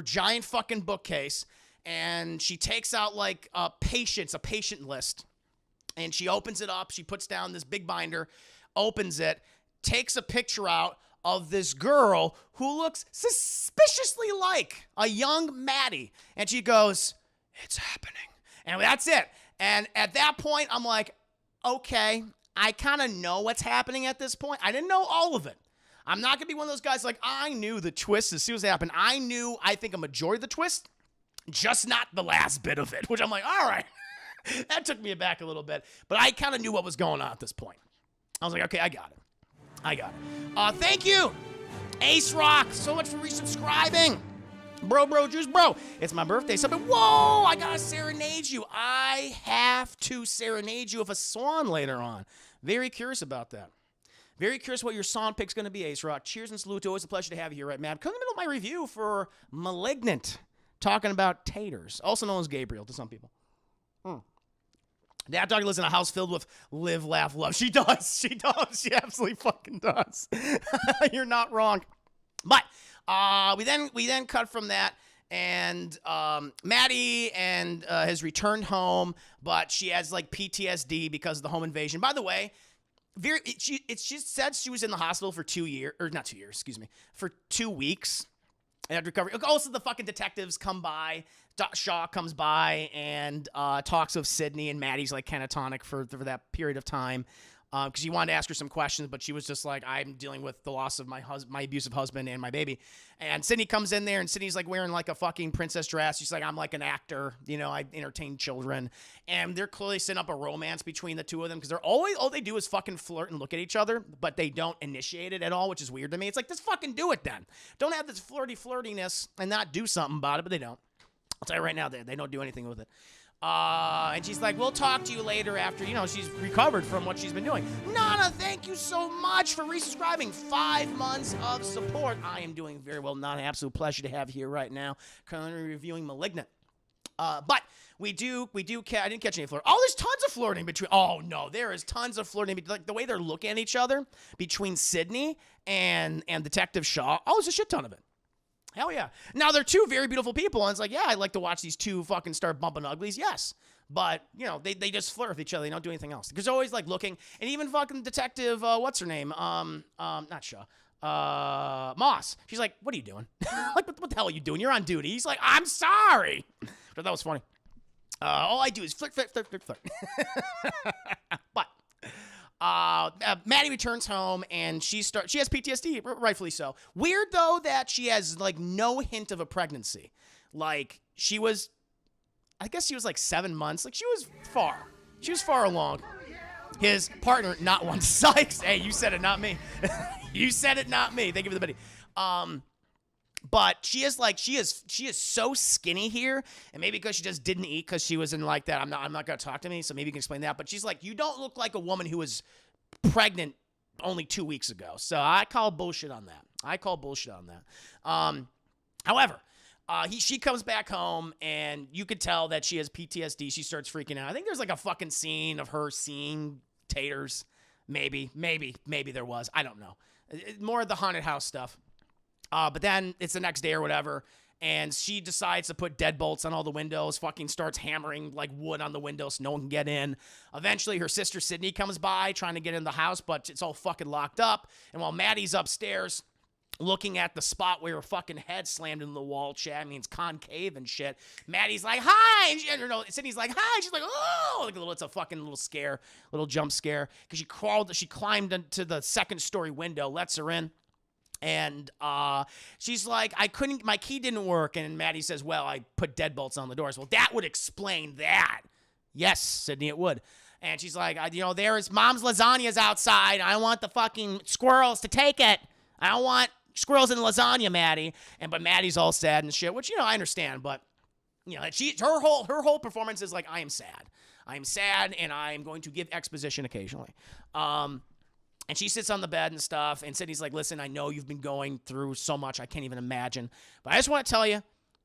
giant fucking bookcase, and she takes out like a patient list, and she opens it up. She puts down this big binder, opens it, takes a picture out of this girl who looks suspiciously like a young Maddie. And she goes, it's happening. And that's it. And at that point, I'm like, okay, I kind of know what's happening at this point. I didn't know all of it. I'm not going to be one of those guys like, I knew the twist as soon as it happened. I think a majority of the twist, just not the last bit of it, which I'm like, all right. That took me aback a little bit. But I kind of knew what was going on at this point. I was like, okay, I got it. Thank you, Ace Rock, so much for resubscribing. Bro, juice, bro. It's my birthday. Something. Whoa, I gotta serenade you. I have to serenade you with a song later on. Very curious about that. Very curious what your song pick's gonna be, Ace Rock. Cheers and salute. Always a pleasure to have you here, right, man? Come in the middle of my review for Malignant, talking about TATERS, also known as Gabriel to some people. That dog lives in a house filled with live, laugh, love. She does. She absolutely fucking does. You're not wrong. But we then cut from that, and Maddie has returned home, but she has like PTSD because of the home invasion. By the way, she said she was in the hospital for 2 years, or not 2 years, excuse me, for 2 weeks. And had recovery. Also, the fucking detectives come by. Shaw comes by and talks with Sydney, and Maddie's like catatonic for that period of time because he wanted to ask her some questions, but she was just like, I'm dealing with the loss of my abusive husband and my baby. And Sydney comes in there, and Sydney's like wearing like a fucking princess dress. She's like, I'm like an actor, I entertain children. And they're clearly setting up a romance between the two of them because all they do is fucking flirt and look at each other, but they don't initiate it at all, which is weird to me. It's like, just fucking do it then. Don't have this flirtiness and not do something about it, but they don't. I'll tell you right now, they don't do anything with it. And she's like, we'll talk to you later after, she's recovered from what she's been doing. Nana, thank you so much for resubscribing. 5 months of support. I am doing very well. Nana, absolute pleasure to have you here right now. Currently reviewing Malignant. But I didn't catch any flirt. Oh, there's tons of flirting between. Oh, no, there is tons of flirting. Like the way they're looking at each other between Sydney and Detective Shaw. Oh, there's a shit ton of it. Hell yeah. Now, they're two very beautiful people, and it's like, yeah, I'd like to watch these two fucking start bumping uglies, yes. But, they just flirt with each other. They don't do anything else. Because they're always, like, looking. And even fucking Detective, what's her name? Not Shaw. Moss. She's like, what are you doing? Like, what the hell are you doing? You're on duty. He's like, I'm sorry. But that was funny. All I do is flirt. But Maddie returns home, and she has PTSD, rightfully so. Weird, though, that she has, like, no hint of a pregnancy. Like, I guess she was, like, 7 months. Like, she was far along. His partner, not one. Sykes. Hey, you said it, not me. You said it, not me. Thank you for the buddy. But she is so skinny here, and maybe because she just didn't eat because she was in like that. I'm not gonna talk to me, so maybe you can explain that. But she's like, you don't look like a woman who was pregnant only 2 weeks ago. So I call bullshit on that. However, she comes back home, and you could tell that she has PTSD. She starts freaking out. I think there's like a fucking scene of her seeing TATERS. Maybe there was. I don't know. More of the haunted house stuff. But then it's the next day or whatever, and she decides to put deadbolts on all the windows, fucking starts hammering like wood on the windows so no one can get in. Eventually, her sister Sydney comes by trying to get in the house, but it's all fucking locked up. And while Maddie's upstairs looking at the spot where her fucking head slammed into the wall, Chad means concave and shit, Maddie's like, hi! And Sydney's like, hi! She's like, oh! Like it's a fucking little jump scare. Because she climbed into the second story window, lets her in. And she's like, my key didn't work. And Maddie says, well, I put deadbolts on the doors. Well, that would explain that. Yes, Sydney, it would. And she's like, there's mom's lasagna's outside. I want the fucking squirrels to take it. I don't want squirrels in lasagna, Maddie. But Maddie's all sad and shit, which, I understand. But, her whole performance is like, I am sad. I am sad, and I am going to give exposition occasionally. And she sits on the bed and stuff, and Sydney's like, listen, I know you've been going through so much, I can't even imagine. But I just want to tell you,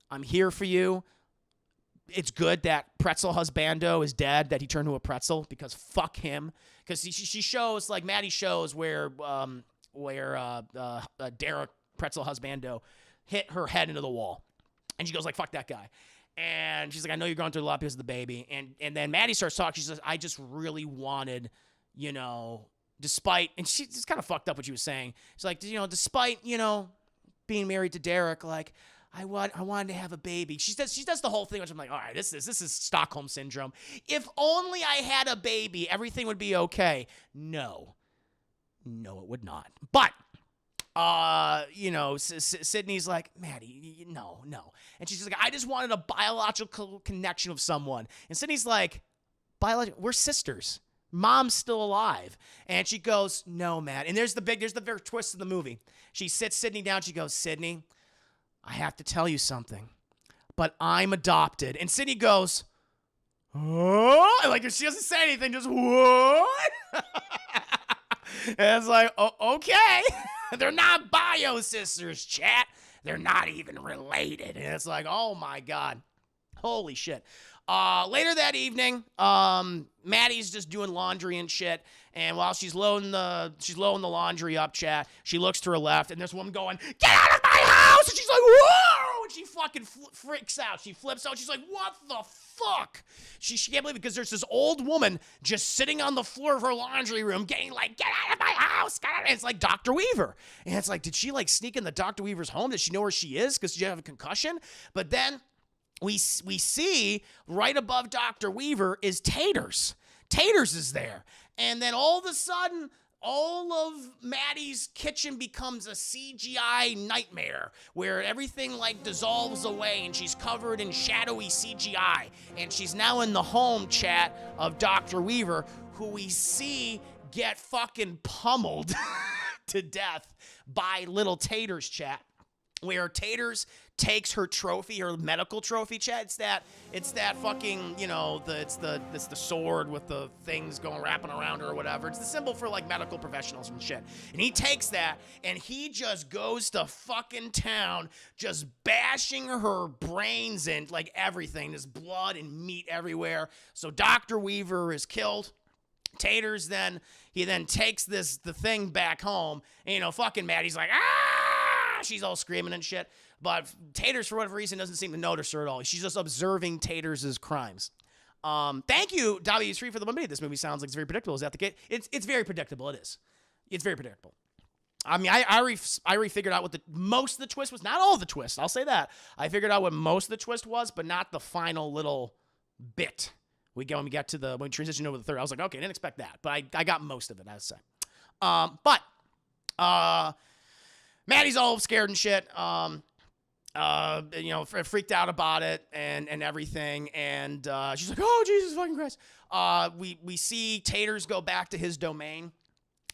I'm here for you. It's good that Pretzel Husbando is dead, that he turned to a pretzel, because fuck him. Because she shows, like, Maddie shows where Derek Pretzel Husbando hit her head into the wall. And she goes, like, fuck that guy. And she's like, I know you're going through a lot because of the baby. And then Maddie starts talking. She says, I just really wanted, you know, despite, and she's kind of fucked up what she was saying. She's like, you know, despite, you know, being married to Derek, like, I wanted to have a baby. She does the whole thing, which I'm like, all right, this is Stockholm syndrome. If only I had a baby, everything would be okay. No, it would not. But you know, Sydney's like, Maddie, no. And she's like, I just wanted a biological connection with someone. And Sydney's like, we're sisters. Mom's still alive. And she goes, no, Matt. And there's the big twist in the movie. She sits Sydney down. She goes, Sydney, I have to tell you something, but I'm adopted. And Sydney goes, oh, like, she doesn't say anything, just what? And it's like, oh, okay. They're not bio sisters, chat. They're not even related. And it's like, oh my God. Holy shit. Later that evening, Maddie's just doing laundry and shit. And while she's loading the laundry up, chat, she looks to her left, and there's a woman going, get out of my house! And she's like, whoa! And she fucking freaks out. She flips out. She's like, what the fuck? She can't believe it, because there's this old woman just sitting on the floor of her laundry room getting like, get out of my house! Get out! And it's like Dr. Weaver. And it's like, did she like sneak into Dr. Weaver's home? Does she know where she is because she have a concussion? But then we see right above Dr. Weaver is TATERS. TATERS is there. And then all of a sudden, all of Maddie's kitchen becomes a CGI nightmare where everything like dissolves away and she's covered in shadowy CGI. And she's now in the home, chat, of Dr. Weaver, who we see get fucking pummeled to death by little TATERS, chat. Where TATERS takes her trophy, her medical trophy, chat. It's that fucking, you know, it's the sword with the things wrapping around her or whatever. It's the symbol for like medical professionals and shit. And he takes that and he just goes to fucking town, just bashing her brains in, like everything. There's blood and meat everywhere. So Dr. Weaver is killed. TATERS then takes the thing back home. And, you know, fucking Maddie's like, ah! She's all screaming and shit. But TATERS, for whatever reason, doesn't seem to notice her at all. She's just observing TATERS' crimes. Thank you, W3, for the movie. This movie sounds like it's very predictable. Is that the case? It's very predictable. It is. It's very predictable. I mean, I refigured out what most of the twist was. Not all of the twist. I'll say that. I figured out what most of the twist was, but not the final little bit. When we transitioned over the third, I was like, okay, I didn't expect that. But I got most of it, I'd say. Maddie's all scared and shit, you know, freaked out about it and everything. And she's like, oh, Jesus fucking Christ. We see TATERS go back to his domain,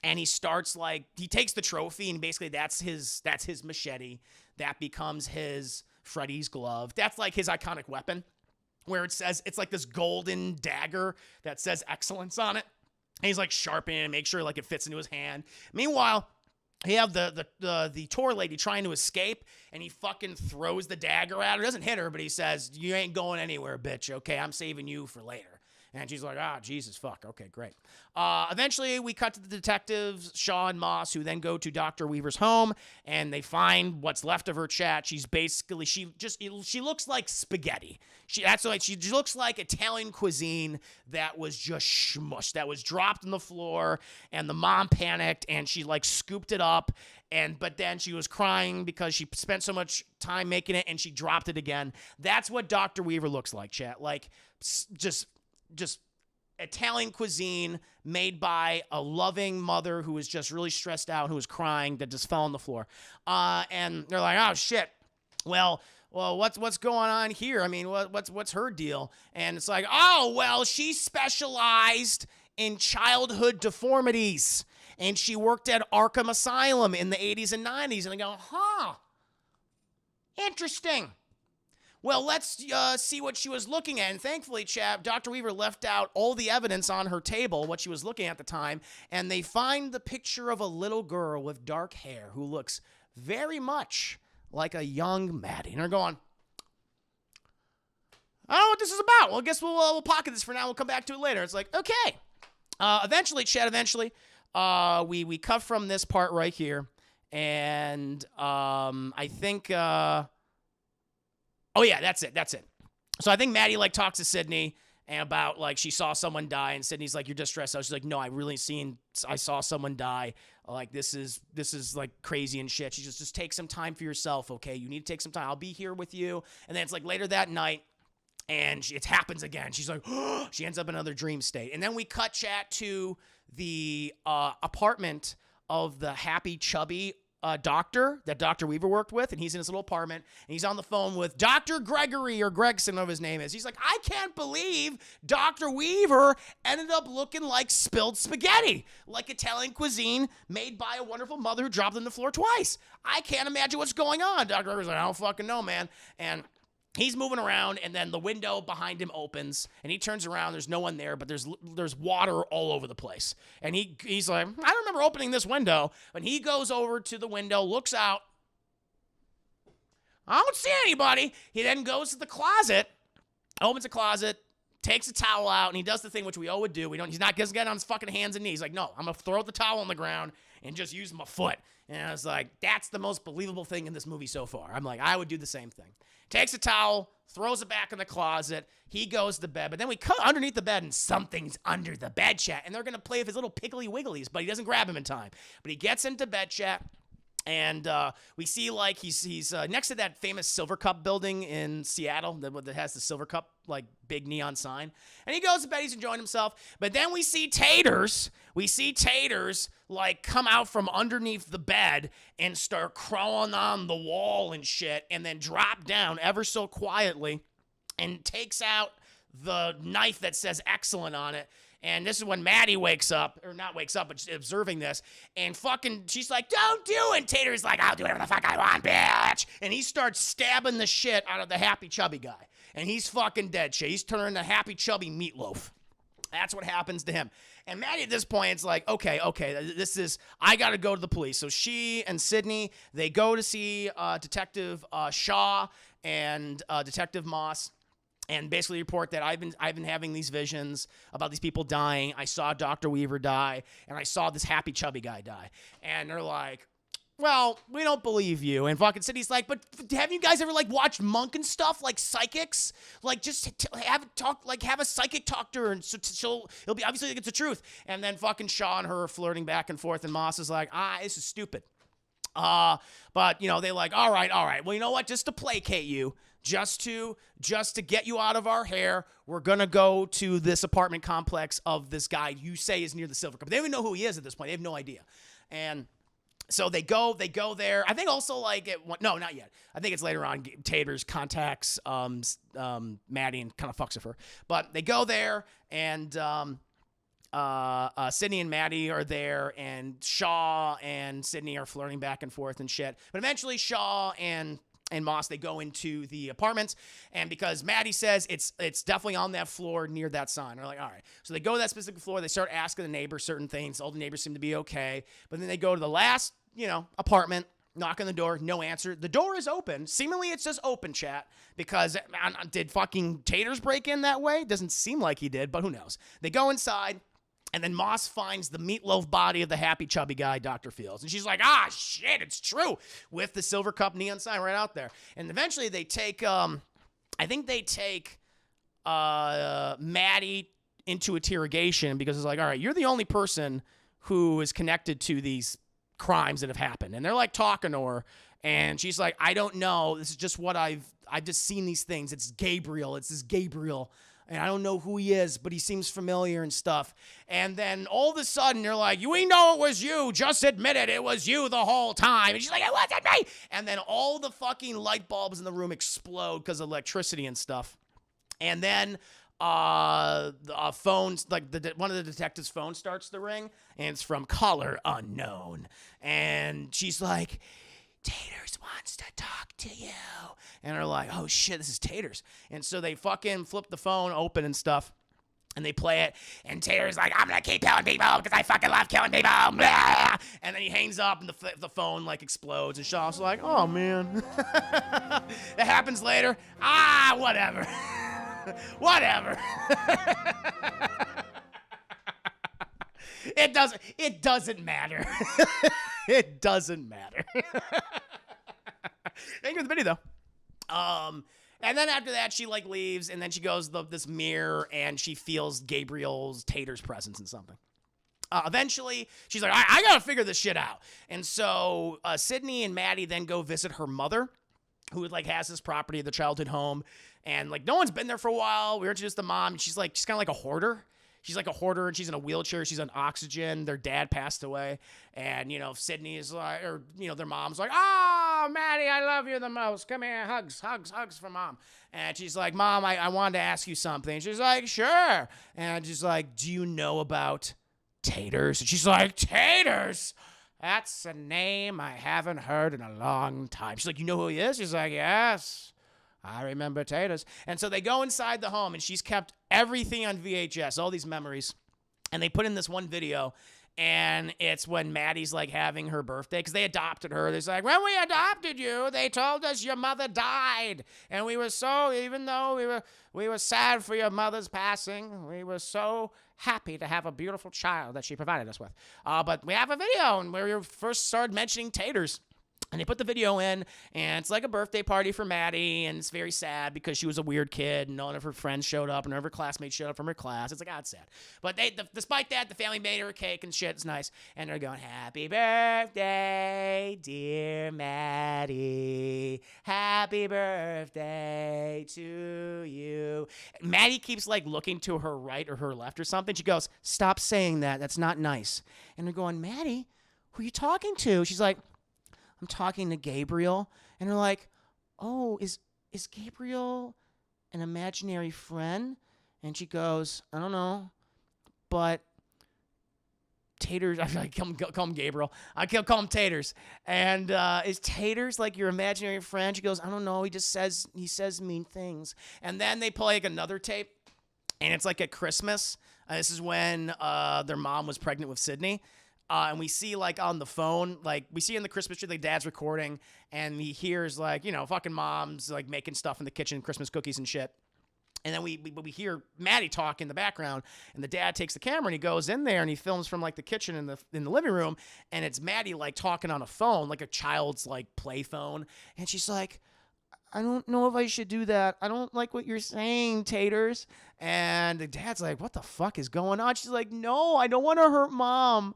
and he starts like, he takes the trophy, and basically that's his machete. That becomes his Freddy's glove. That's like his iconic weapon, where it says, it's like this golden dagger that says excellence on it. And he's like sharpening it and make sure like it fits into his hand. Meanwhile, you have the tour lady trying to escape, and he fucking throws the dagger at her. Doesn't hit her, but he says, you ain't going anywhere, bitch, okay? I'm saving you for later. And she's like, Jesus, fuck. Okay, great. Eventually, we cut to the detectives, Shaw and Moss, who then go to Dr. Weaver's home, and they find what's left of her, chat. She's basically, she looks like spaghetti. She looks like Italian cuisine that was just smushed, that was dropped on the floor, and the mom panicked, and she like scooped it up, but then she was crying because she spent so much time making it, and she dropped it again. That's what Dr. Weaver looks like, chat. Like, just Italian cuisine made by a loving mother who was just really stressed out, who was crying, that just fell on the floor. And they're like, oh shit. Well, what's going on here? I mean, what's her deal? And it's like, oh, well, she specialized in childhood deformities, and she worked at Arkham Asylum in the 80s and 90s. And I go, huh, interesting. Well, let's see what she was looking at. And thankfully, Dr. Weaver left out all the evidence on her table, what she was looking at the time, and they find the picture of a little girl with dark hair who looks very much like a young Maddie. And they're going, I don't know what this is about. Well, I guess we'll pocket this for now. We'll come back to it later. It's like, okay. Eventually, we cut from this part right here. And I think, oh, yeah, that's it. So I think Maddie, like, talks to Sydney and about, like, she saw someone die, and Sydney's like, you're just stressed out. She's like, no, I saw someone die. Like, this is like crazy and shit. She just take some time for yourself, okay? You need to take some time. I'll be here with you. And then it's like later that night, and it happens again. She's like, she ends up in another dream state. And then we cut chat to the apartment of the happy, chubby doctor that Dr. Weaver worked with, and he's in his little apartment, and he's on the phone with Dr. Gregory, or Gregson, whatever his name is. He's like, I can't believe Dr. Weaver ended up looking like spilled spaghetti, like Italian cuisine made by a wonderful mother who dropped on the floor twice. I can't imagine what's going on. Dr. Gregory's like, I don't fucking know, man. And he's moving around, and then the window behind him opens, and he turns around. There's no one there, but there's water all over the place. And he's like, I don't remember opening this window. And he goes over to the window, looks out. I don't see anybody. He then goes to the closet, opens the closet, takes a towel out, and he does the thing which we all would do. He's not just getting on his fucking hands and knees. Like, no, I'm going to throw the towel on the ground and just use my foot. And I was like, that's the most believable thing in this movie so far. I'm like, I would do the same thing. Takes a towel, throws it back in the closet. He goes to bed. But then we cut underneath the bed, and something's under the bed, chat. And they're going to play with his little piggly wigglies, but he doesn't grab him in time. But he gets into bed, chat. And we see, like, he's next to that famous Silver Cup building in Seattle that has the Silver Cup, like, big neon sign. And he goes to bed. He's enjoying himself. But then we see Taters. Like, come out from underneath the bed and start crawling on the wall and shit, and then drop down ever so quietly and takes out the knife that says excellent on it. And this is when Maddie wakes up, or not wakes up, but she's observing this. And fucking, she's like, don't do it. And Tater's like, I'll do whatever the fuck I want, bitch. And he starts stabbing the shit out of the happy, chubby guy. And he's fucking dead shit. He's turning to happy, chubby meatloaf. That's what happens to him. And Maddie at this point, it's like, okay, I got to go to the police. So she and Sydney, they go to see Detective Shaw and Detective Moss, and basically report that I've been having these visions about these people dying. I saw Dr. Weaver die, and I saw this happy, chubby guy die. And they're like, well, we don't believe you. And fucking Sydney's like, but haven't you guys ever, like, watched Monk and stuff, like psychics? Like, just have a psychic talk to her, and so it'll be obviously like it's the truth. And then fucking Shaw and her are flirting back and forth, and Moss is like, this is stupid. But you know, they like, all right. Well, you know what? Just to placate you, just to get you out of our hair, we're gonna go to this apartment complex of this guy you say is near the Silver Cup. They don't even know who he is at this point. They have no idea. And so they go there. I think also, like, no, not yet. I think it's later on. Taters contacts Maddie and kind of fucks with her. But they go there, and Sydney and Maddie are there, and Shaw and Sydney are flirting back and forth and shit. But eventually Shaw and Moss, they go into the apartments, and because Maddie says it's definitely on that floor near that sign, they're like, all right. So they go to that specific floor, they start asking the neighbors certain things. All the neighbors seem to be okay, but then they go to the last, apartment, knock on the door, no answer. The door is open. Seemingly it's just open, chat, because did fucking Taters break in that way? Doesn't seem like he did, but who knows? They go inside, and then Moss finds the meatloaf body of the happy, chubby guy, Dr. Fields. And she's like, shit, it's true, with the Silver Cup neon sign right out there. And eventually they take, Maddie into interrogation, because it's like, all right, you're the only person who is connected to these crimes that have happened. And they're like talking to her, and she's like, I don't know. This is just what I've just seen these things. It's this Gabriel. And I don't know who he is, but he seems familiar and stuff. And then all of a sudden, they're like, we know it was you. Just admit it. It was you the whole time. And she's like, it wasn't me. And then all the fucking light bulbs in the room explode because of electricity and stuff. And then phones, like one of the detectives' phone starts to ring, and it's from caller unknown. And she's like, Taters wants to talk to you. And they're like, oh shit, this is Taters. And so they fucking flip the phone open and stuff, and they play it, and Tater's like, I'm gonna keep killing people because I fucking love killing people. Blah! And then he hangs up, and the phone like explodes, and Shaw's like, oh man. It happens later. Whatever. Whatever. It doesn't matter. It doesn't matter. Thank you for the video, though. And then after that, she like leaves, and then she goes to this mirror, and she feels Gabriel's Tater's presence in something. Eventually, she's like, I gotta figure this shit out. And so Sydney and Maddie then go visit her mother, who like has this property at the childhood home, and like no one's been there for a while. We were introduced to mom, and she's kind of like a hoarder. She's like a hoarder, and she's in a wheelchair. She's on oxygen. Their dad passed away. And, Sydney is like, or, their mom's like, oh, Maddie, I love you the most. Come here, hugs for mom. And she's like, Mom, I wanted to ask you something. And she's like, sure. And she's like, do you know about Taters? And she's like, Taters? That's a name I haven't heard in a long time. She's like, you know who he is? She's like, yes. I remember Taters. And so they go inside the home, and she's kept everything on VHS, all these memories. And they put in this one video, and it's when Maddie's like having her birthday, because they adopted her. They're like, when we adopted you, they told us your mother died. And we were even though we were sad for your mother's passing, we were so happy to have a beautiful child that she provided us with. But we have a video, and where we first started mentioning Taters. And they put the video in, and it's like a birthday party for Maddie, and it's very sad because she was a weird kid, and none of her friends showed up, and none of her classmates showed up from her class. It's like, it's sad. But despite that, the family made her a cake and shit. It's nice. And they're going, happy birthday, dear Maddie. Happy birthday to you. Maddie keeps, like, looking to her right or her left or something. She goes, stop saying that. That's not nice. And they're going, Maddie, who are you talking to? She's like, I'm talking to Gabriel. And they're like, oh, is Gabriel an imaginary friend? And she goes, I don't know, but Taters, I call him Gabriel. I call him Taters. And is Taters like your imaginary friend? She goes, I don't know. He says mean things. And then they play like another tape, and it's like at Christmas. This is when their mom was pregnant with Sydney. And we see, like, on the phone, like, we see in the Christmas tree, like, dad's recording, and he hears, like, fucking mom's, like, making stuff in the kitchen, Christmas cookies and shit. And then we hear Maddie talk in the background, and the dad takes the camera, and he goes in there, and he films from, like, the kitchen in the living room, and it's Maddie, like, talking on a phone, like a child's, like, play phone. And she's like, I don't know if I should do that. I don't like what you're saying, Taters. And the dad's like, what the fuck is going on? She's like, no, I don't want to hurt Mom.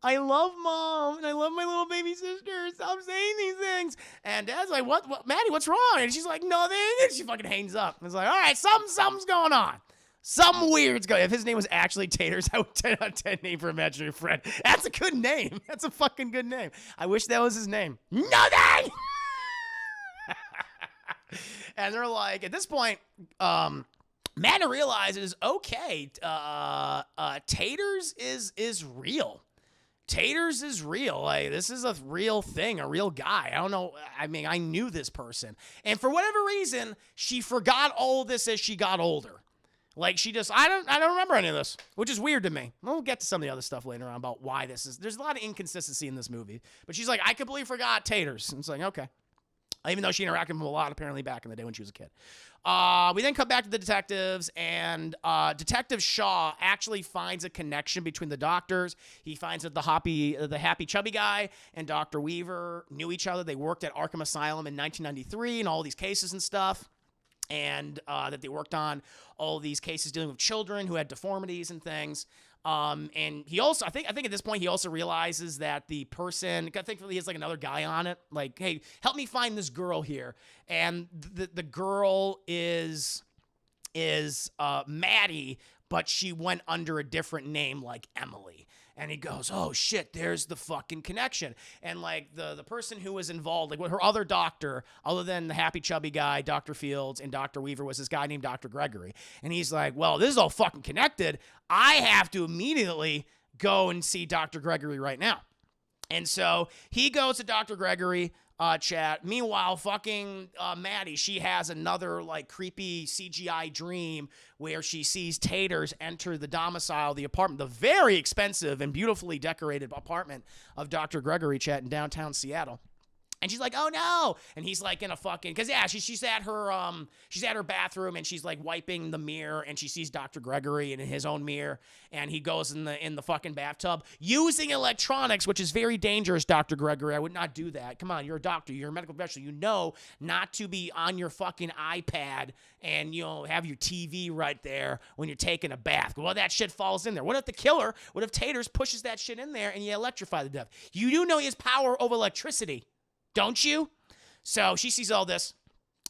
I love Mom, and I love my little baby sister. Stop saying these things. And Dad's like, what, Maddie, what's wrong? And she's like, nothing. And she fucking hangs up. It's like, all right, something's going on. Something weird's going on. If his name was actually Taters, I would 10 out of 10 name for imaginary friend. That's a good name. That's a fucking good name. I wish that was his name. Nothing! And they're like, at this point, Maddie realizes, okay, Taters is real. Taters is real. Like, this is a real thing, a real guy. I don't know. I mean, I knew this person. And for whatever reason, she forgot all of this as she got older. Like, she just, I don't remember any of this, which is weird to me. We'll get to some of the other stuff later on about why this is. There's a lot of inconsistency in this movie. But she's like, I completely forgot Taters. And it's like, okay. Even though she interacted with him a lot, apparently, back in the day when she was a kid. We then come back to the detectives, and Detective Shaw actually finds a connection between the doctors. He finds that the happy chubby guy and Dr. Weaver knew each other. They worked at Arkham Asylum in 1993 and all these cases and stuff. And that they worked on all these cases dealing with children who had deformities and things. And he also, I think at this point, he also realizes that the person, I think he has like another guy on it, like, hey, help me find this girl here. And the girl is Maddie, but she went under a different name, like Emily. And he goes, oh shit, there's the fucking connection. And like the person who was involved, like with her other doctor, other than the happy chubby guy, Dr. Fields and Dr. Weaver, was this guy named Dr. Gregory. And he's like, well, this is all fucking connected. I have to immediately go and see Dr. Gregory right now. And so he goes to Dr. Gregory, chat. Meanwhile, fucking Maddie, she has another like creepy CGI dream where she sees Taters enter the domicile, the apartment, the very expensive and beautifully decorated apartment of Dr. Gregory, chat, in downtown Seattle. And she's like, oh no. And he's like in a fucking, cause yeah, she's at her bathroom and she's like wiping the mirror and she sees Dr. Gregory in his own mirror and he goes in the fucking bathtub using electronics, which is very dangerous, Dr. Gregory. I would not do that. Come on, you're a doctor, you're a medical professional. You know not to be on your fucking iPad and, have your TV right there when you're taking a bath. Well, that shit falls in there. What if the killer, what if Taters pushes that shit in there and you electrify the death? You do know he has power over electricity. Don't you? So she sees all this,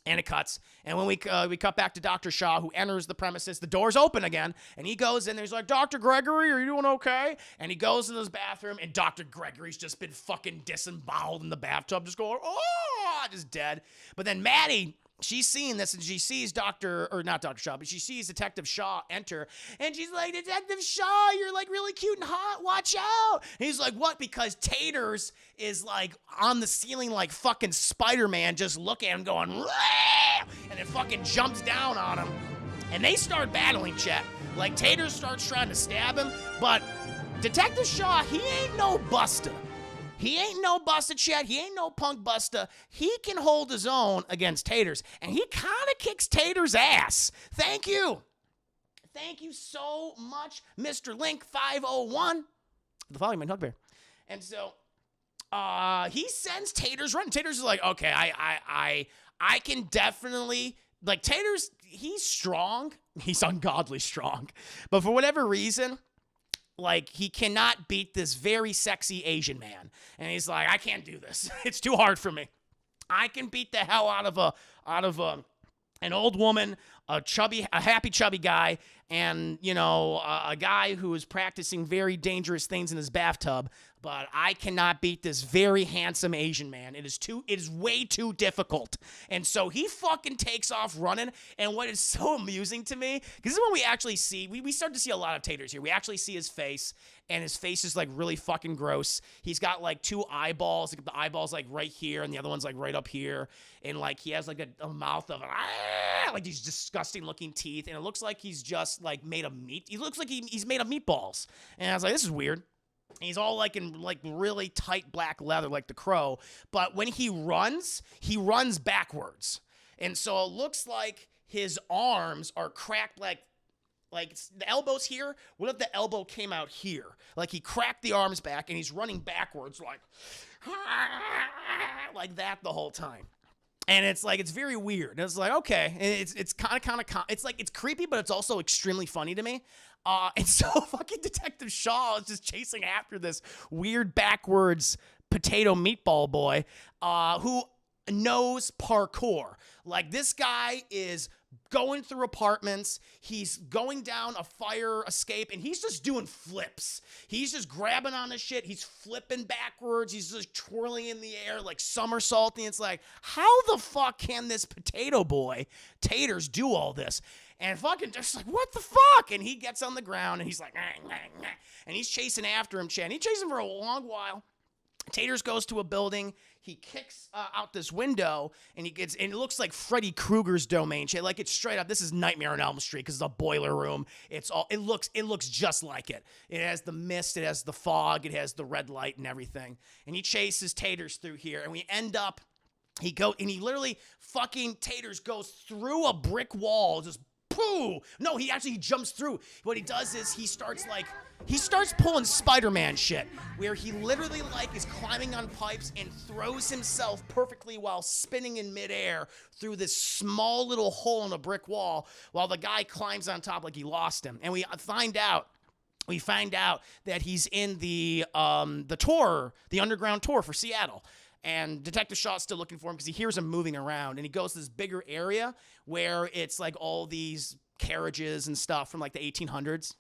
and it cuts. And when we cut back to Dr. Shaw, who enters the premises, the door's open again, and he goes in there. He's like, Dr. Gregory, are you doing okay? And he goes into his bathroom, and Dr. Gregory's just been fucking disemboweled in the bathtub, just going, oh, just dead. But then Maddie, she's seeing this, and she sees not Dr. Shaw, but she sees Detective Shaw enter, and she's like, Detective Shaw, you're like really cute and hot, watch out. And he's like, what? Because Taters is like on the ceiling like fucking Spider-Man, just looking at him going, Wah! And it fucking jumps down on him, and they start battling, chat. Like Taters starts trying to stab him, but Detective Shaw, he ain't no buster. He ain't no busted shit. He ain't no punk buster. He can hold his own against Taters, and he kind of kicks Taters' ass. Thank you. Thank you so much, Mr. Link 501. The following, my Hugbear. And so he sends Taters running. Taters is like, okay, I can definitely, like, Taters, he's strong. He's ungodly strong. But for whatever reason, like, he cannot beat this very sexy Asian man. And he's like, I can't do this. It's too hard for me. I can beat the hell out of an old woman, a happy chubby guy, and, a guy who is practicing very dangerous things in his bathtub. But I cannot beat this very handsome Asian man. It is way too difficult. And so he fucking takes off running. And what is so amusing to me, because this is when we actually see, we start to see a lot of Taters here. We actually see his face, and his face is like really fucking gross. He's got like two eyeballs. Like the eyeballs like right here, and the other one's like right up here. And like he has like a mouth of like these disgusting looking teeth. And it looks like he's just like made of meat. He looks like he's made of meatballs. And I was like, this is weird. He's all like in like really tight black leather like the Crow. But when he runs backwards. And so it looks like his arms are cracked like the elbow's here. What if the elbow came out here? Like he cracked the arms back and he's running backwards like that the whole time. And it's like, it's very weird. And it's like, okay. And it's kind of, it's like, it's creepy, but it's also extremely funny to me. And so fucking Detective Shaw is just chasing after this weird backwards potato meatball boy, who knows parkour. Like, this guy is going through apartments. He's going down a fire escape, and he's just doing flips. He's just grabbing on the shit. He's flipping backwards. He's just twirling in the air, like somersaulting. It's like, how the fuck can this potato boy, Taters, do all this? And fucking just like, what the fuck? And he gets on the ground, and he's like, and he's chasing after him, Chad. And he chases him for a long while. Taters goes to a building. He kicks out this window, and it looks like Freddy Krueger's domain. Like, it's straight up. This is Nightmare on Elm Street because it's a boiler room. It looks just like it. It has the mist, it has the fog, it has the red light and everything. And he chases Taters through here, and we end up. He literally fucking Taters goes through a brick wall, just poo. No, he jumps through. What he does is he starts pulling Spider-Man shit, where he literally like is climbing on pipes and throws himself perfectly while spinning in midair through this small little hole in a brick wall while the guy climbs on top like he lost him. And we find out that he's in the tour, the underground tour for Seattle. And Detective Shaw's still looking for him because he hears him moving around. And he goes to this bigger area where it's like all these carriages and stuff from like the 1800s.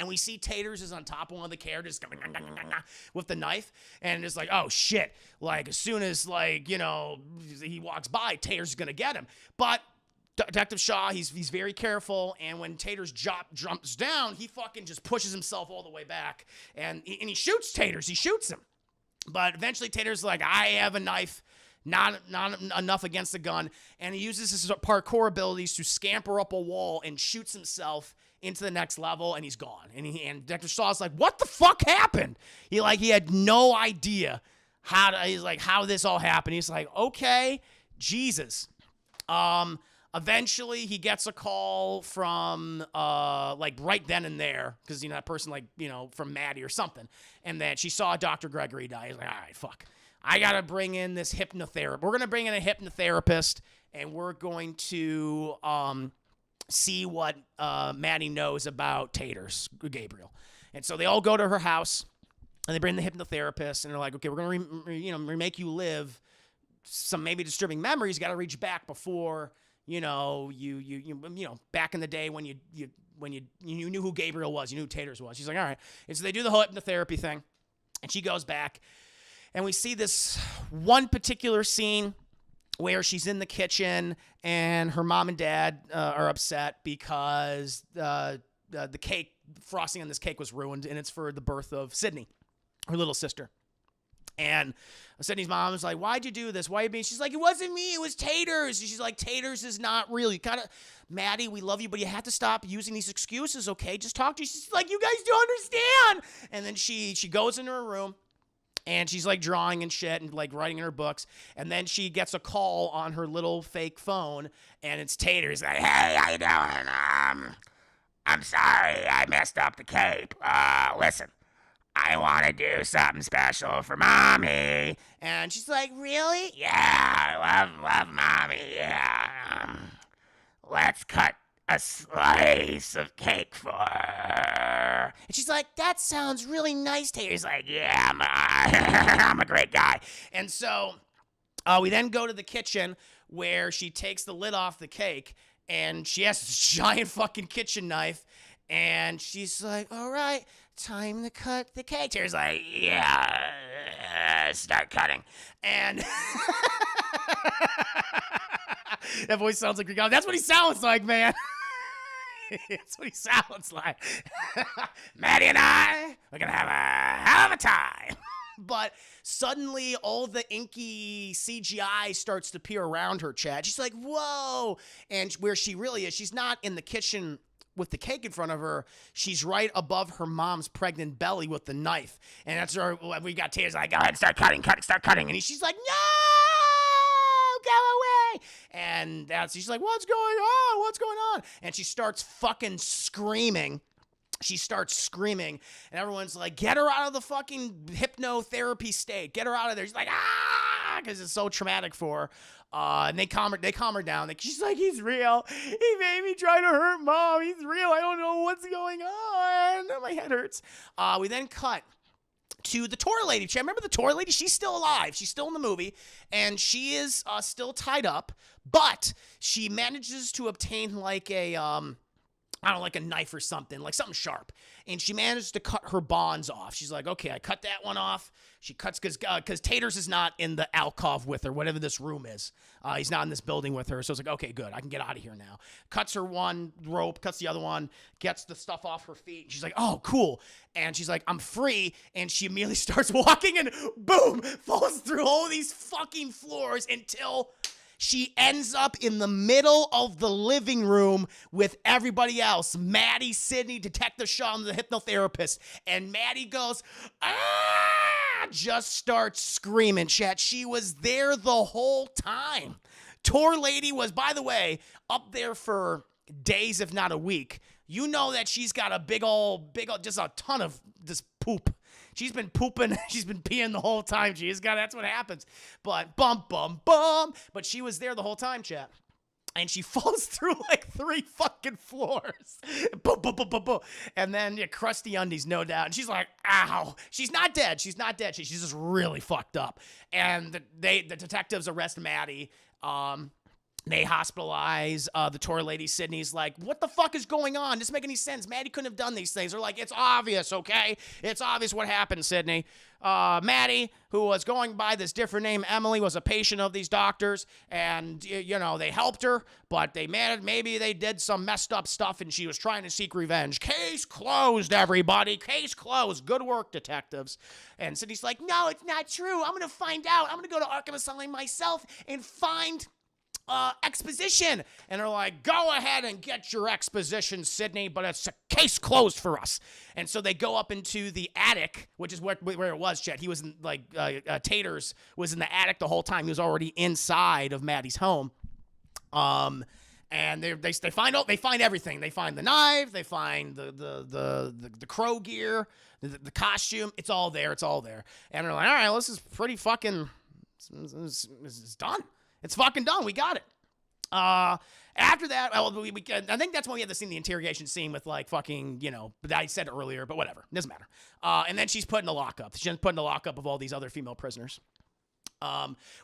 And we see Taters is on top of one of the carriages with the knife. And it's like, oh, shit. Like, as soon as, like, he walks by, Taters is going to get him. But Detective Shaw, he's very careful. And when Taters jumps down, he fucking just pushes himself all the way back. And he shoots Taters. He shoots him. But eventually Tater's like, I have a knife, not enough against the gun. And he uses his parkour abilities to scamper up a wall and shoots himself into the next level, and he's gone. And Detective Shaw's like, what the fuck happened? He had no idea he's like, how this all happened. He's like, okay, Jesus. Eventually he gets a call from, like right then and there, because, that person, like, from Maddie or something, and that she saw Dr. Gregory die. He's like, all right, fuck. I got to bring in this hypnotherapist. We're going to bring in a hypnotherapist, and we're going to, see what, Maddie knows about TATERS, Gabriel. And so they all go to her house, and they bring the hypnotherapist, and they're like, okay, we're going to, remake you live some maybe disturbing memories. You got to reach back before, you back in the day when you knew who Gabriel was, you knew who TATERS was. She's like, all right. And so they do the whole hypnotherapy thing, and she goes back, and we see this one particular scene where she's in the kitchen, and her mom and dad are upset because the cake, frosting on this cake was ruined, and it's for the birth of Sydney, her little sister. And Sydney's mom was like, why'd you do this? Why you being? She's like, it wasn't me. It was TATERS. And she's like, TATERS is not real. You gotta, Maddie, we love you, but you have to stop using these excuses, okay? Just talk to you. She's like, you guys don't understand. And then she goes into her room, and she's like drawing and shit and like writing in her books. And then she gets a call on her little fake phone, and it's TATERS. Like, hey, how you doing? I'm sorry I messed up the cape. Listen. I want to do something special for Mommy. And she's like, really? Yeah, I love Mommy, yeah. Let's cut a slice of cake for her. And she's like, that sounds really nice, Taylor. He's like, yeah, I'm a great guy. And so we then go to the kitchen where she takes the lid off the cake, and she has this giant fucking kitchen knife. And she's like, all right, time to cut the cake. Terry's like, yeah, start cutting. And that voice sounds like Ricardo. That's what he sounds like, man. That's what he sounds like. Maddie and I, we're going to have a hell of a time. But suddenly all the inky CGI starts to appear around her, Chad. She's like, whoa. And where she really is, she's not in the kitchen with the cake in front of her. She's right above her mom's pregnant belly with the knife. And that's her. We got TATERS like, go ahead, start cutting. And she's like, no, go away. And she's like, what's going on? And she starts fucking screaming. And everyone's like, get her out of the fucking hypnotherapy state. Get her out of there. She's like, because it's so traumatic for her. And they calm her down. She's like, he's real. He made me try to hurt Mom. He's real. I don't know what's going on. My head hurts. We then cut to the tour lady. Remember the tour lady? She's still alive. She's still in the movie, and she is still tied up, but she manages to obtain like a like a knife or something, like something sharp. And she managed to cut her bonds off. She's like, okay, I cut that one off. She cuts, because TATERS is not in the alcove with her, whatever this room is. He's not in this building with her. So it's like, okay, good. I can get out of here now. Cuts her one rope, cuts the other one, gets the stuff off her feet. She's like, oh, cool. And she's like, I'm free. And she immediately starts walking, and boom, falls through all these fucking floors until she ends up in the middle of the living room with everybody else. Maddie, Sydney, Detective Sean, the hypnotherapist. And Maddie goes, just starts screaming, chat. She was there the whole time. Tour lady was, by the way, up there for days, if not a week. You know that she's got a big old, just a ton of this poop. She's been pooping. She's been peeing the whole time. That's what happens. But bum. But she was there the whole time, chat. And she falls through like 3 fucking floors. Boom. And then crusty undies, no doubt. And she's like, ow. She's not dead. She's just really fucked up. And the detectives arrest Maddie. They hospitalize the tour lady. Sydney's like, what the fuck is going on? Doesn't make any sense. Maddie couldn't have done these things. They're like, it's obvious, okay? It's obvious what happened, Sydney. Maddie, who was going by this different name, Emily, was a patient of these doctors, and, they helped her, but maybe they did some messed up stuff, and she was trying to seek revenge. Case closed, everybody. Case closed. Good work, detectives. And Sydney's like, no, it's not true. I'm going to find out. I'm going to go to Arkham Asylum myself and find exposition. And they're like, go ahead and get your exposition, Sydney, but it's a case closed for us. And so they go up into the attic, which is where it was, Chet. He was in, like, TATERS was in the attic the whole time. He was already inside of Maddie's home. And they find everything. They find the knife. They find the crow gear, the costume. It's all there. And they're like, all right, this is pretty fucking. It's done. It's fucking done. We got it. After that, I think that's when we had the interrogation scene with, like, fucking, but I said it earlier, but whatever. Doesn't matter. And then she's put in a lockup. She's put in a lockup of all these other female prisoners.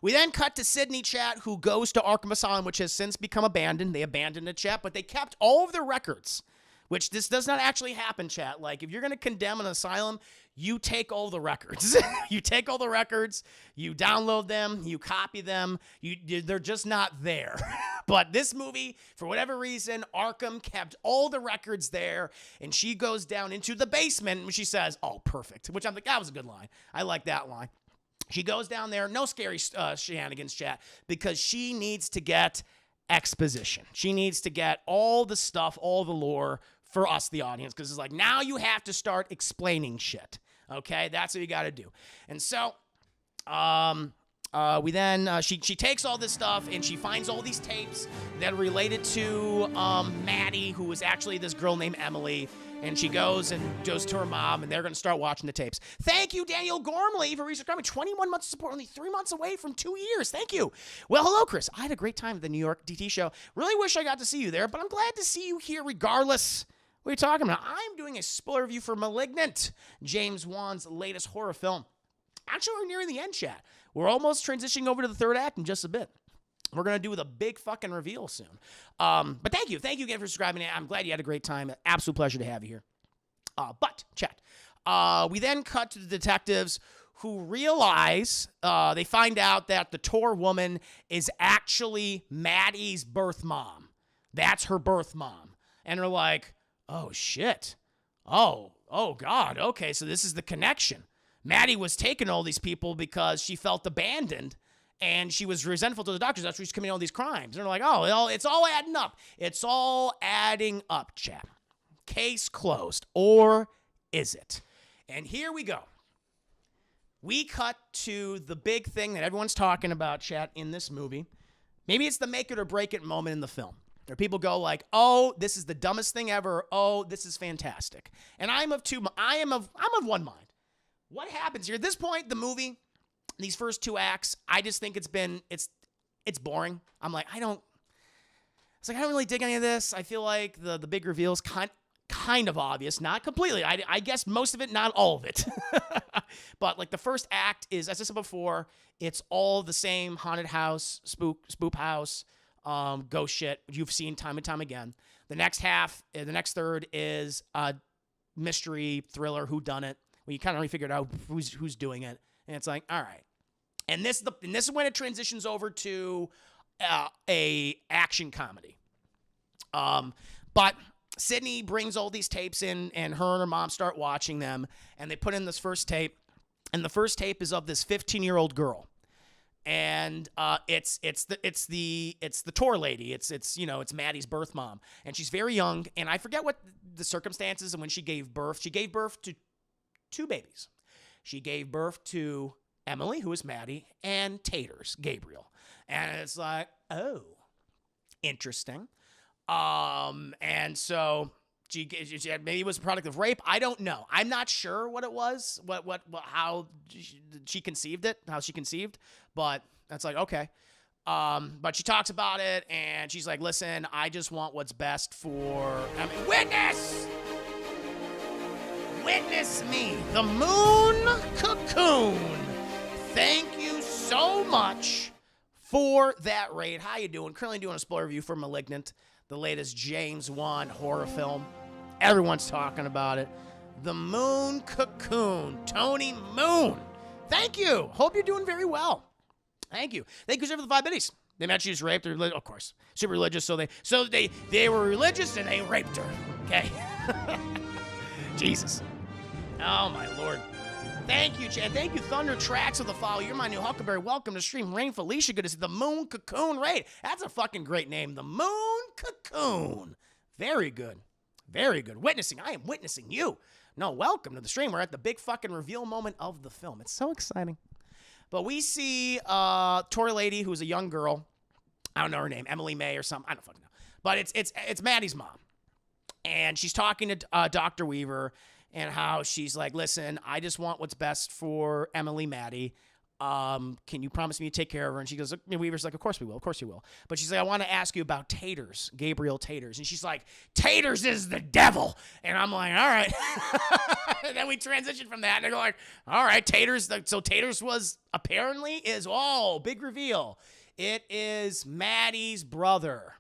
We then cut to Sydney, chat, who goes to Arkham Asylum, which has since become abandoned. They abandoned it, chat, but they kept all of their records, which this does not actually happen, chat. Like, if you're going to condemn an asylum, you take all the records. You take all the records, you download them, you copy them. They're just not there. But this movie, for whatever reason, Arkham kept all the records there, and she goes down into the basement, and she says, oh, perfect, which I'm like, that was a good line. I like that line. She goes down there, no scary shenanigans, chat, because she needs to get exposition. She needs to get all the stuff, all the lore for us, the audience, because it's like, now you have to start explaining shit. Okay, that's what you got to do. And so, we then, she takes all this stuff and she finds all these tapes that are related to Maddie, who was actually this girl named Emily. And she goes to her mom, and they're going to start watching the tapes. Thank you, Daniel Gormley, for resubscribing. 21 months of support, only 3 months away from 2 years. Thank you. Well, hello, Chris. I had a great time at the New York DT show. Really wish I got to see you there, but I'm glad to see you here regardless. What are you talking about? I'm doing a spoiler review for Malignant, James Wan's latest horror film. Actually, we're nearing the end, chat. We're almost transitioning over to the third act in just a bit. We're going to do the big fucking reveal soon. But thank you. Thank you again for subscribing. I'm glad you had a great time. Absolute pleasure to have you here. But, chat, we then cut to the detectives who realize, they find out that the Tor woman is actually Maddie's birth mom. That's her birth mom. And they're like, oh, shit. Oh, God. Okay, so this is the connection. Maddie was taking all these people because she felt abandoned. And she was resentful to the doctors. That's why she's committing all these crimes. And they're like, oh, it's all adding up. It's all adding up, chat. Case closed. Or is it? And here we go. We cut to the big thing that everyone's talking about, chat, in this movie. Maybe it's the make it or break it moment in the film. Where people go like, oh, this is the dumbest thing ever. Oh, this is fantastic. And I'm of one mind. What happens here? At this point, the movie, these first two acts, I just think it's boring. I'm like, I don't really dig any of this. I feel like the big reveal's kind of obvious, not completely. I guess most of it, not all of it. But like the first act is, as I said before, it's all the same haunted house, spook house, ghost shit you've seen time and time again. The next third is a mystery thriller whodunit, where you kind of really figured out who's doing it. And it's like, all right. And this is when it transitions over to a action comedy. But Sydney brings all these tapes in, and her and her mom start watching them, and they put in this first tape, and the first tape is of this 15-year-old girl, and it's the Tor lady. It's Maddie's birth mom, and she's very young, and I forget what the circumstances and when she gave birth. She gave birth to two babies. She gave birth to Emily, who is Maddie, and TATERS, Gabriel. And it's like, oh, interesting. And so she maybe it was a product of rape. I don't know. I'm not sure what it was, how she conceived it, but that's like, okay. But she talks about it, and she's like, listen, I just want what's best for, Witness me, the Moon Cocoon. Thank you so much for that raid. How you doing? Currently doing a spoiler review for Malignant, the latest James Wan horror film. Everyone's talking about it. The Moon Cocoon. Tony Moon. Thank you. Hope you're doing very well. Thank you. Thank you for the 5 biddies. They meant she was raped. Of course. Super religious. So they were religious and they raped her. Okay. Jesus. Oh, my Lord. Thank you, Chad. Thank you, Thunder Tracks of the Follow. You're my new Huckleberry. Welcome to stream. Rain Felicia, good to see the Moon Cocoon Raid. That's a fucking great name. The Moon Cocoon. Very good. Very good. Witnessing. I am witnessing you. No, welcome to the stream. We're at the big fucking reveal moment of the film. It's so exciting. But we see Tory Lady, who's a young girl. I don't know her name. Emily May or something. I don't fucking know. But it's Maddie's mom. And she's talking to Dr. Weaver and how she's like, listen, I just want what's best for Emily Maddie. Can you promise me to take care of her? And she goes, Weaver's like, of course we will. Of course you will. But she's like, I want to ask you about TATERS, Gabriel TATERS. And she's like, TATERS is the devil. And I'm like, all right. And then we transition from that. And they're like, all right, TATERS. So TATERS big reveal. It is Maddie's brother.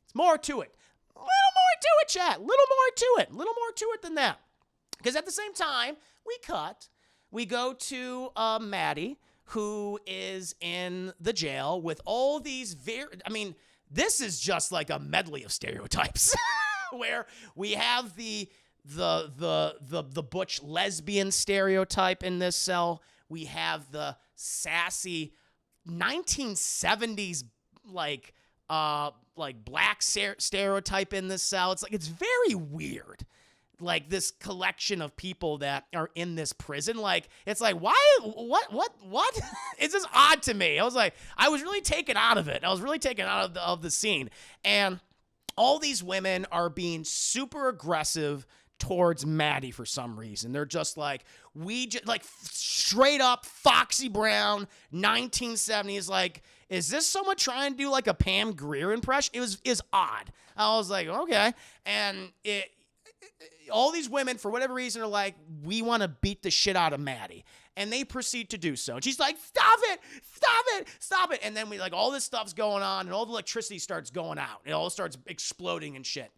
It's more to it. A little more to it, chat. Little more to it than that. Because at the same time, we go to Maddie, who is in the jail with all these this is just like a medley of stereotypes where we have the butch lesbian stereotype in this cell. We have the sassy 1970s like black stereotype in this cell. It's very weird. Like this collection of people that are in this prison. Like, it's like, why, what? It's just odd to me. I was really taken out of it. I was really taken out of the scene. And all these women are being super aggressive towards Maddie for some reason. They're just like, straight up Foxy Brown, 1970s, like, is this someone trying to do like a Pam Grier impression? It was odd. I was like, okay. And all these women, for whatever reason, are like, we want to beat the shit out of Maddie. And they proceed to do so. And she's like, stop it. And then all this stuff's going on, and all the electricity starts going out. It all starts exploding and shit.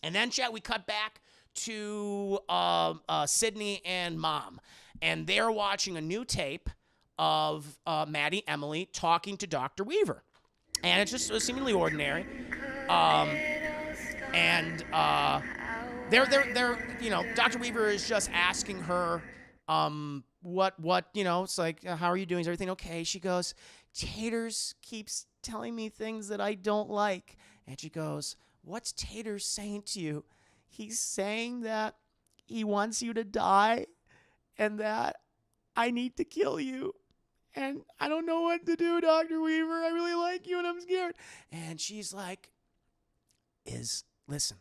And then, chat, we cut back to Sydney and Mom. And they're watching a new tape of Maddie, Emily, talking to Dr. Weaver. And it's just seemingly ordinary. They're Dr. Weaver is just asking her, it's like, how are you doing? Is everything okay? She goes, TATERS keeps telling me things that I don't like. And she goes, what's TATERS saying to you? He's saying that he wants you to die and that I need to kill you. And I don't know what to do, Dr. Weaver. I really like you and I'm scared. And she's like, listen.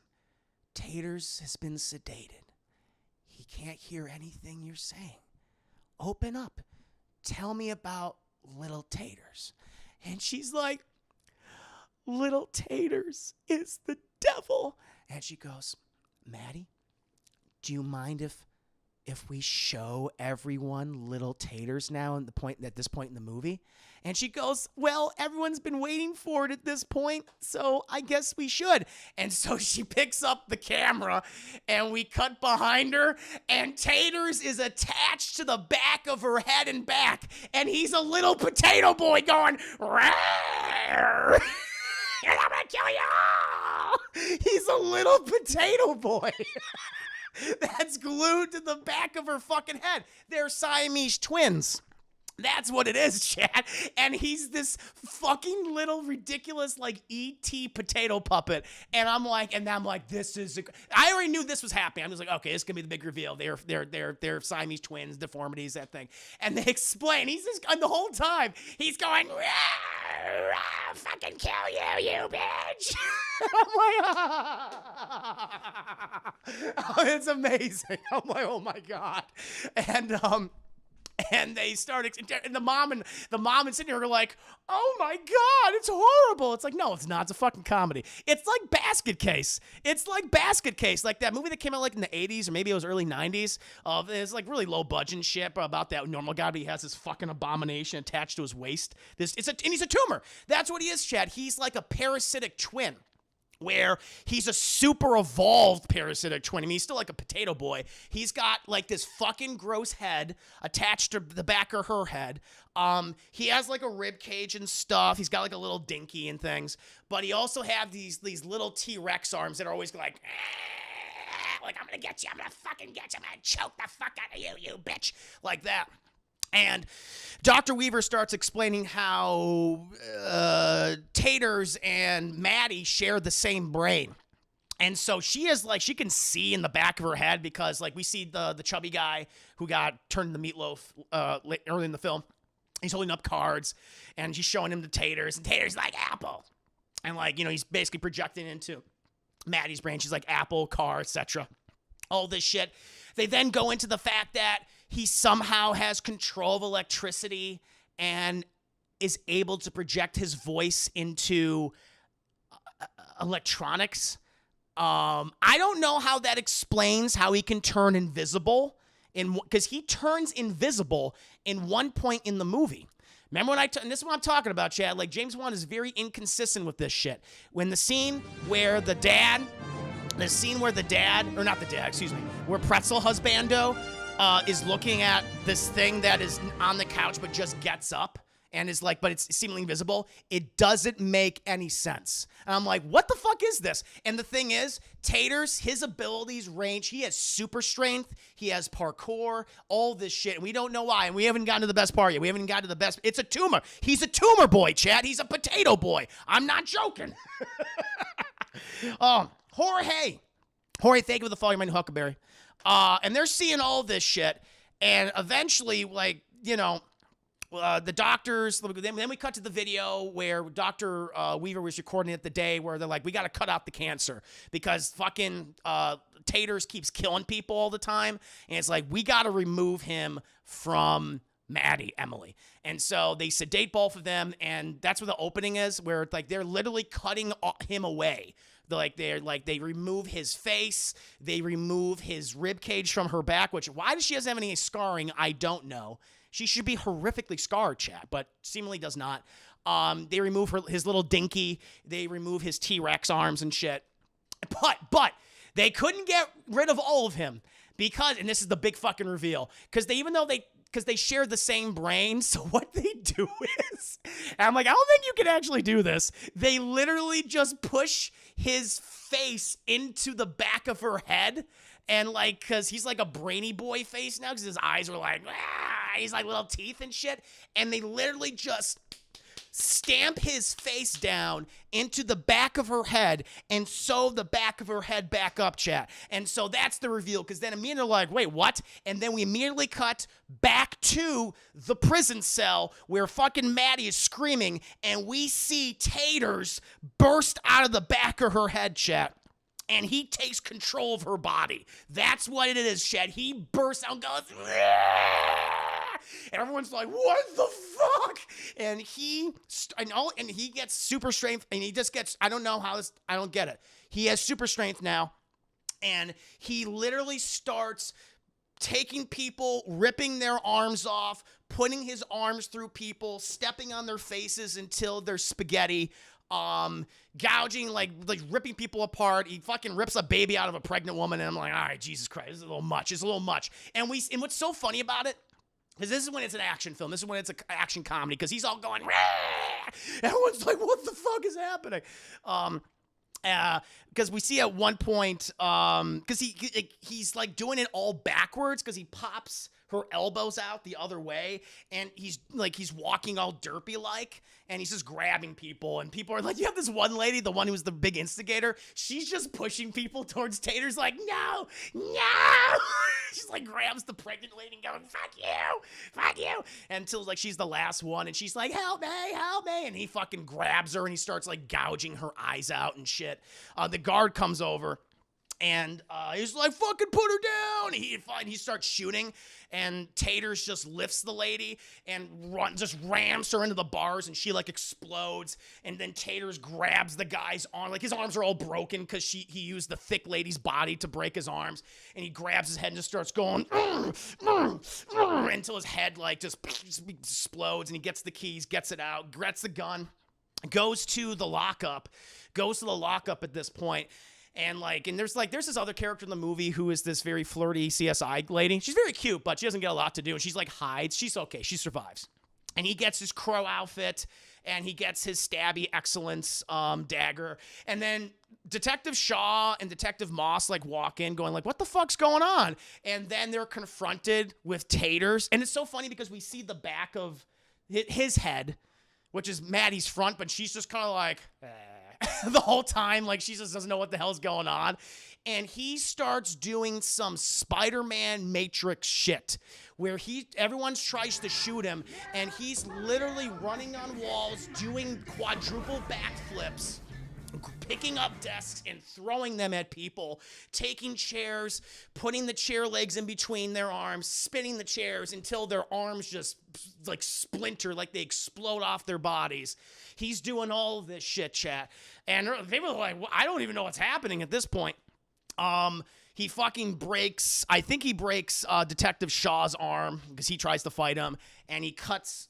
TATERS has been sedated. He can't hear anything you're saying. Open up. Tell me about little TATERS. And she's like, little TATERS is the devil. And she goes, Maddie, do you mind if we show everyone little TATERS now at this point in the movie? And she goes, well, everyone's been waiting for it at this point, so I guess we should. And so she picks up the camera, and we cut behind her, and TATERS is attached to the back of her head and back, and he's a little potato boy going, "Rawr! And I'm gonna kill you all!" He's a little potato boy. That's glued to the back of her fucking head. They're Siamese twins. That's what it is, chat. And he's this fucking little ridiculous like E.T. potato puppet. And I'm like, this is. I already knew this was happening. I'm just like, okay, this is gonna be the big reveal. They're Siamese twins, deformities, that thing. And they explain. He's just, and the whole time he's going, rah, rah, fucking kill you bitch. I'm like, oh, it's amazing. I'm like, oh my god. And they start, and the mom and Sydney are like, oh my god, it's horrible. It's like, no, it's not. It's a fucking comedy. It's like Basket Case. Like that movie that came out like in the 80s or maybe it was early 90s. It's like really low budget shit about that normal guy, but he has this fucking abomination attached to his waist. And he's a tumor. That's what he is, Chad. He's like a parasitic twin, where he's a super evolved parasitic twin. I mean, he's still like a potato boy. He's got like this fucking gross head attached to the back of her head. He has like a rib cage and stuff. He's got like a little dinky and things. But he also have these little T-Rex arms that are always like, like, I'm gonna get you, I'm gonna fucking get you, I'm gonna choke the fuck out of you, you bitch, like that. And Dr. Weaver starts explaining how Taters and Maddie share the same brain. And so she is like, she can see in the back of her head because like we see the chubby guy who got turned into meatloaf early in the film. He's holding up cards and she's showing him the Taters, and Taters like apple. And like, you know, he's basically projecting into Maddie's brain. She's like apple, car, etc. All this shit. They then go into the fact that he somehow has control of electricity and is able to project his voice into electronics. I don't know how that explains how he can turn invisible, because he turns invisible in one point in the movie. Remember when and this is what I'm talking about, Chad. Like, James Wan is very inconsistent with this shit. When the scene where the dad, or not the dad, excuse me, where Pretzel Husbando is looking at this thing that is on the couch but just gets up and is like, but it's seemingly invisible. It doesn't make any sense. And I'm like, what the fuck is this? And the thing is, Taters, his abilities range. He has super strength. He has parkour, all this shit. And we don't know why. And we haven't gotten to the best part yet. We haven't gotten to the best. It's a tumor. He's a tumor boy, Chad. He's a potato boy. I'm not joking. Jorge, thank you for the follow, my new Huckleberry. And they're seeing all this shit. And eventually, like, you know, the doctors, then we cut to the video where Dr. Weaver was recording it the day where they're like, we got to cut out the cancer because fucking Taters keeps killing people all the time. And it's like, we got to remove him from Emily. And so they sedate both of them. And that's where the opening is, where like they're literally cutting him away. They remove his face, they remove his rib cage from her back, which why does she doesn't have any scarring? I don't know. She should be horrifically scarred, chat, but seemingly does not. They remove his little dinky. They remove his T-Rex arms and shit. But they couldn't get rid of all of him because, and this is the big fucking reveal, because they share the same brain. So what they do is, and I'm like, I don't think you can actually do this. They literally just push his face into the back of her head. And like, cause he's like a brainy boy face now, cause his eyes are like, he's like little teeth and shit. And they literally just stamp his face down into the back of her head and sew the back of her head back up, chat. And so that's the reveal, because then immediately like, wait, what? And then we immediately cut back to the prison cell where fucking Maddie is screaming, and we see Taters burst out of the back of her head, chat. And he takes control of her body. That's what it is, Shed. He bursts out and goes, and everyone's like, what the fuck? And he gets super strength, and he just gets, I don't know how this, I don't get it. He has super strength now, and he literally starts taking people, ripping their arms off, putting his arms through people, stepping on their faces until they're spaghetti, gouging, like ripping people apart. He fucking rips a baby out of a pregnant woman, and I'm like, all right, Jesus Christ, this is a little much. It's a little much. And what's so funny about it, because this is when it's an action film. This is when it's an action comedy, because he's all going, rah! Everyone's like, what the fuck is happening? Because we see at one point, because he's like doing it all backwards, because he pops her elbows out the other way, and he's walking all derpy like, and he's just grabbing people, and people are like, you have this one lady, the one who was the big instigator, she's just pushing people towards Taters like, no. She's like grabs the pregnant lady and going, fuck you, until like she's the last one, and she's like, help me, and he fucking grabs her, and he starts like gouging her eyes out and shit. The guard comes over, and he's like, fucking put her down. He starts shooting, and Taters just lifts the lady and just rams her into the bars, and she like explodes. And then Taters grabs the guy's arm, like his arms are all broken because he used the thick lady's body to break his arms. And he grabs his head and just starts going until his head like just explodes. And he gets the keys, gets it out, gets the gun, goes to the lockup at this point. And there's this other character in the movie who is this very flirty CSI lady. She's very cute, but she doesn't get a lot to do. And she's like hides. She's okay. She survives. And he gets his crow outfit, and he gets his stabby excellence dagger. And then Detective Shaw and Detective Moss like walk in going like, what the fuck's going on? And then they're confronted with Taters. And it's so funny because we see the back of his head, which is Maddie's front, but she's just kind of like the whole time. Like she just doesn't know what the hell's going on. And he starts doing some Spider-Man Matrix shit where everyone tries to shoot him, and he's literally running on walls, doing quadruple backflips, picking up desks and throwing them at people, taking chairs, putting the chair legs in between their arms, spinning the chairs until their arms just like splinter, like they explode off their bodies. He's doing all of this shit, chat. And they were like, well, I don't even know what's happening at this point. He fucking breaks, I think he breaks Detective Shaw's arm because he tries to fight him, and he cuts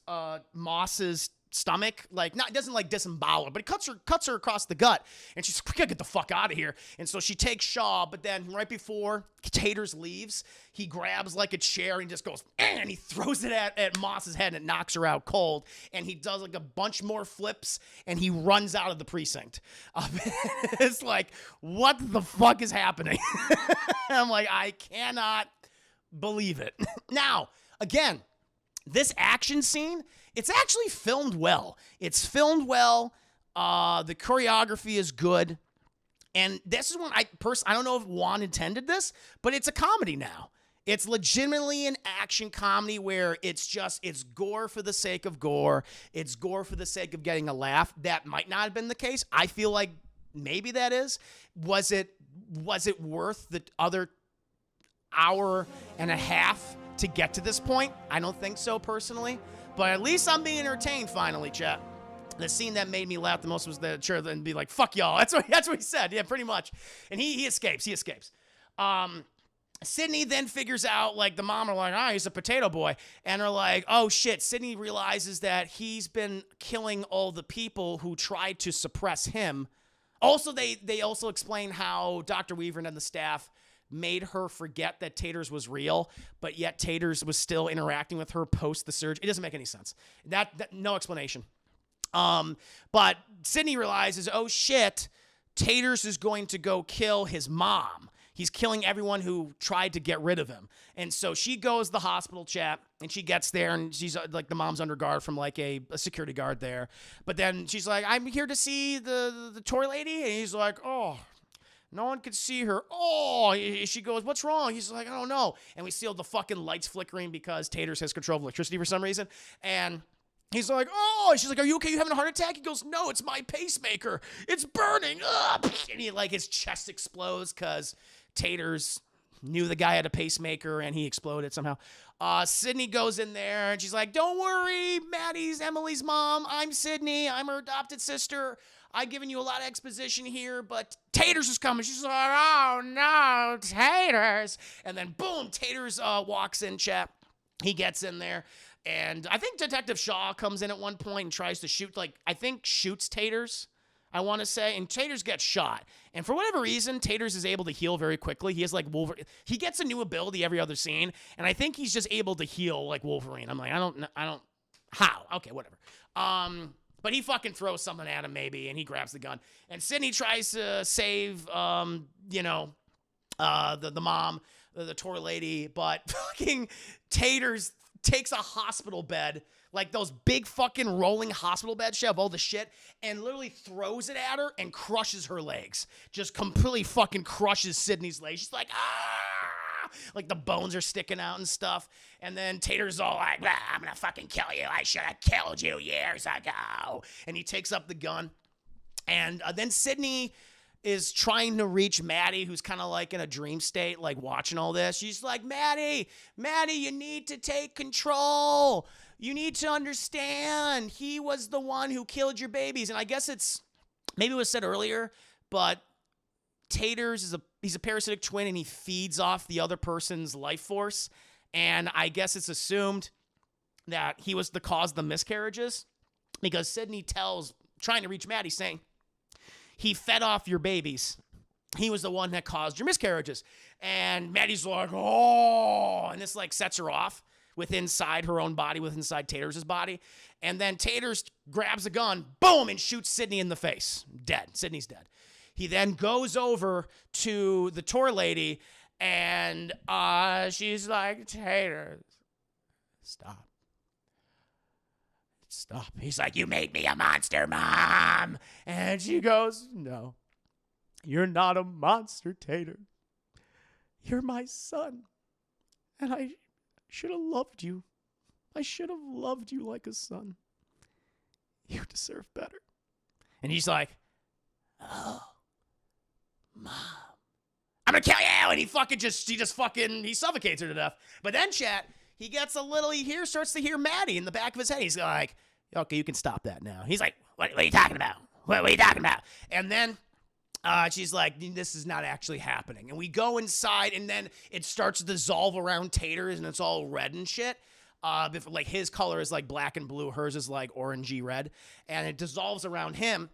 Moss's stomach, like, not, it doesn't like disembowel her, but it cuts her across the gut, and she's like, we gotta get the fuck out of here. And so she takes Shaw, but then right before Taters leaves, he grabs like a chair and just goes, and he throws it at Moss's head, and it knocks her out cold. And he does like a bunch more flips, and he runs out of the precinct. It's like, what the fuck is happening? I'm like, I cannot believe it. Now, again, this action scene, it's actually filmed well. It's filmed well. The choreography is good. And this is when I don't know if Juan intended this, but it's a comedy now. It's legitimately an action comedy where it's gore for the sake of gore. It's gore for the sake of getting a laugh. That might not have been the case. I feel like maybe that is. Was it worth the other hour and a half to get to this point? I don't think so personally, but at least I'm being entertained finally, chat. The scene that made me laugh the most was the chair and be like, fuck y'all. That's what he said. Yeah, pretty much. And he escapes. Sydney then figures out, like, the mom are like, he's a potato boy. And they're like, oh shit. Sydney realizes that he's been killing all the people who tried to suppress him. Also, they also explain how Dr. Weaver and the staff made her forget that Taters was real, but yet Taters was still interacting with her post the surgery. It doesn't make any sense. That no explanation. But Sydney realizes, oh shit, Taters is going to go kill his mom. He's killing everyone who tried to get rid of him. And so she goes to the hospital, chat, and she gets there, and she's like, the mom's under guard from like a security guard there. But then she's like, I'm here to see the toy lady. And he's like, oh, no one could see her. Oh, she goes, what's wrong? He's like, I don't know. And we see all the fucking lights flickering because Taters has control of electricity for some reason. And he's like, oh, she's like, are you okay? You having a heart attack? He goes, no, it's my pacemaker. It's burning up. And he, like, his chest explodes because Taters knew the guy had a pacemaker and he exploded somehow. Sydney goes in there and she's like, don't worry, Maddie's Emily's mom. I'm Sydney. I'm her adopted sister. I've given you a lot of exposition here, but Taters is coming. She's like, oh no, Taters. And then boom, Taters walks in, chat. He gets in there. And I think Detective Shaw comes in at one point and tries to shoot, like, I think shoots Taters, I want to say. And Taters gets shot. And for whatever reason, Taters is able to heal very quickly. He has like Wolverine. He gets a new ability every other scene. And I think he's just able to heal like Wolverine. I'm like, I don't, how? Okay, whatever. But he fucking throws something at him maybe, and he grabs the gun. And Sydney tries to save, the mom, the tour lady, but fucking Taters takes a hospital bed, like those big fucking rolling hospital beds, she have all the shit, and literally throws it at her and crushes her legs. Just completely fucking crushes Sydney's legs. She's like, ah! Like the bones are sticking out and stuff. And then Tater's all like, I'm gonna fucking kill you. I should have killed you years ago. And he takes up the gun. And then Sydney is trying to reach Maddie, who's kind of like in a dream state, like watching all this. She's like, Maddie, you need to take control. You need to understand. He was the one who killed your babies. And I guess maybe it was said earlier, but Taters he's a parasitic twin, and he feeds off the other person's life force. And I guess it's assumed that he was the cause of the miscarriages, because Sydney trying to reach Maddie, saying, he fed off your babies. He was the one that caused your miscarriages. And Maddie's like, oh, and this like sets her off, with inside her own body, with inside Taters' body. And then Taters grabs a gun, boom, and shoots Sydney in the face. Dead. Sydney's dead. He then goes over to the tour lady, and she's like, Taters, stop. Stop. He's like, you made me a monster, Mom. And she goes, no, you're not a monster, Tater. You're my son. And I should have loved you. I should have loved you like a son. You deserve better. And he's like, oh, Mom, I'm gonna kill you. And he suffocates her to death. But then, chat, he gets a little, starts to hear Maddie in the back of his head. He's like, okay, you can stop that now. He's like, what are you talking about? What are you talking about? And then she's like, this is not actually happening. And we go inside, and then it starts to dissolve around Taters, and it's all red and shit. Like his color is like black and blue. Hers is like orangey red. And it dissolves around him.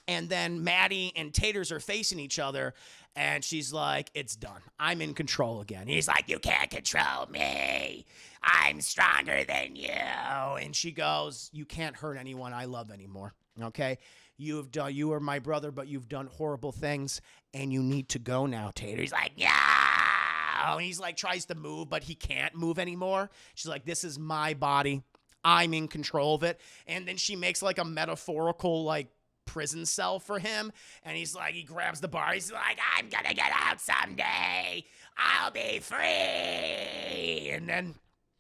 And then Maddie and Taters are facing each other. And she's like, it's done. I'm in control again. He's like, you can't control me. I'm stronger than you. And she goes, you can't hurt anyone I love anymore. Okay? You are my brother, but you've done horrible things. And you need to go now, Tater. He's like, yeah. And he's like, tries to move, but he can't move anymore. She's like, this is my body. I'm in control of it. And then she makes like a metaphorical, like, prison cell for him. And he's like, he grabs the bar. He's like, I'm gonna get out someday. I'll be free. And then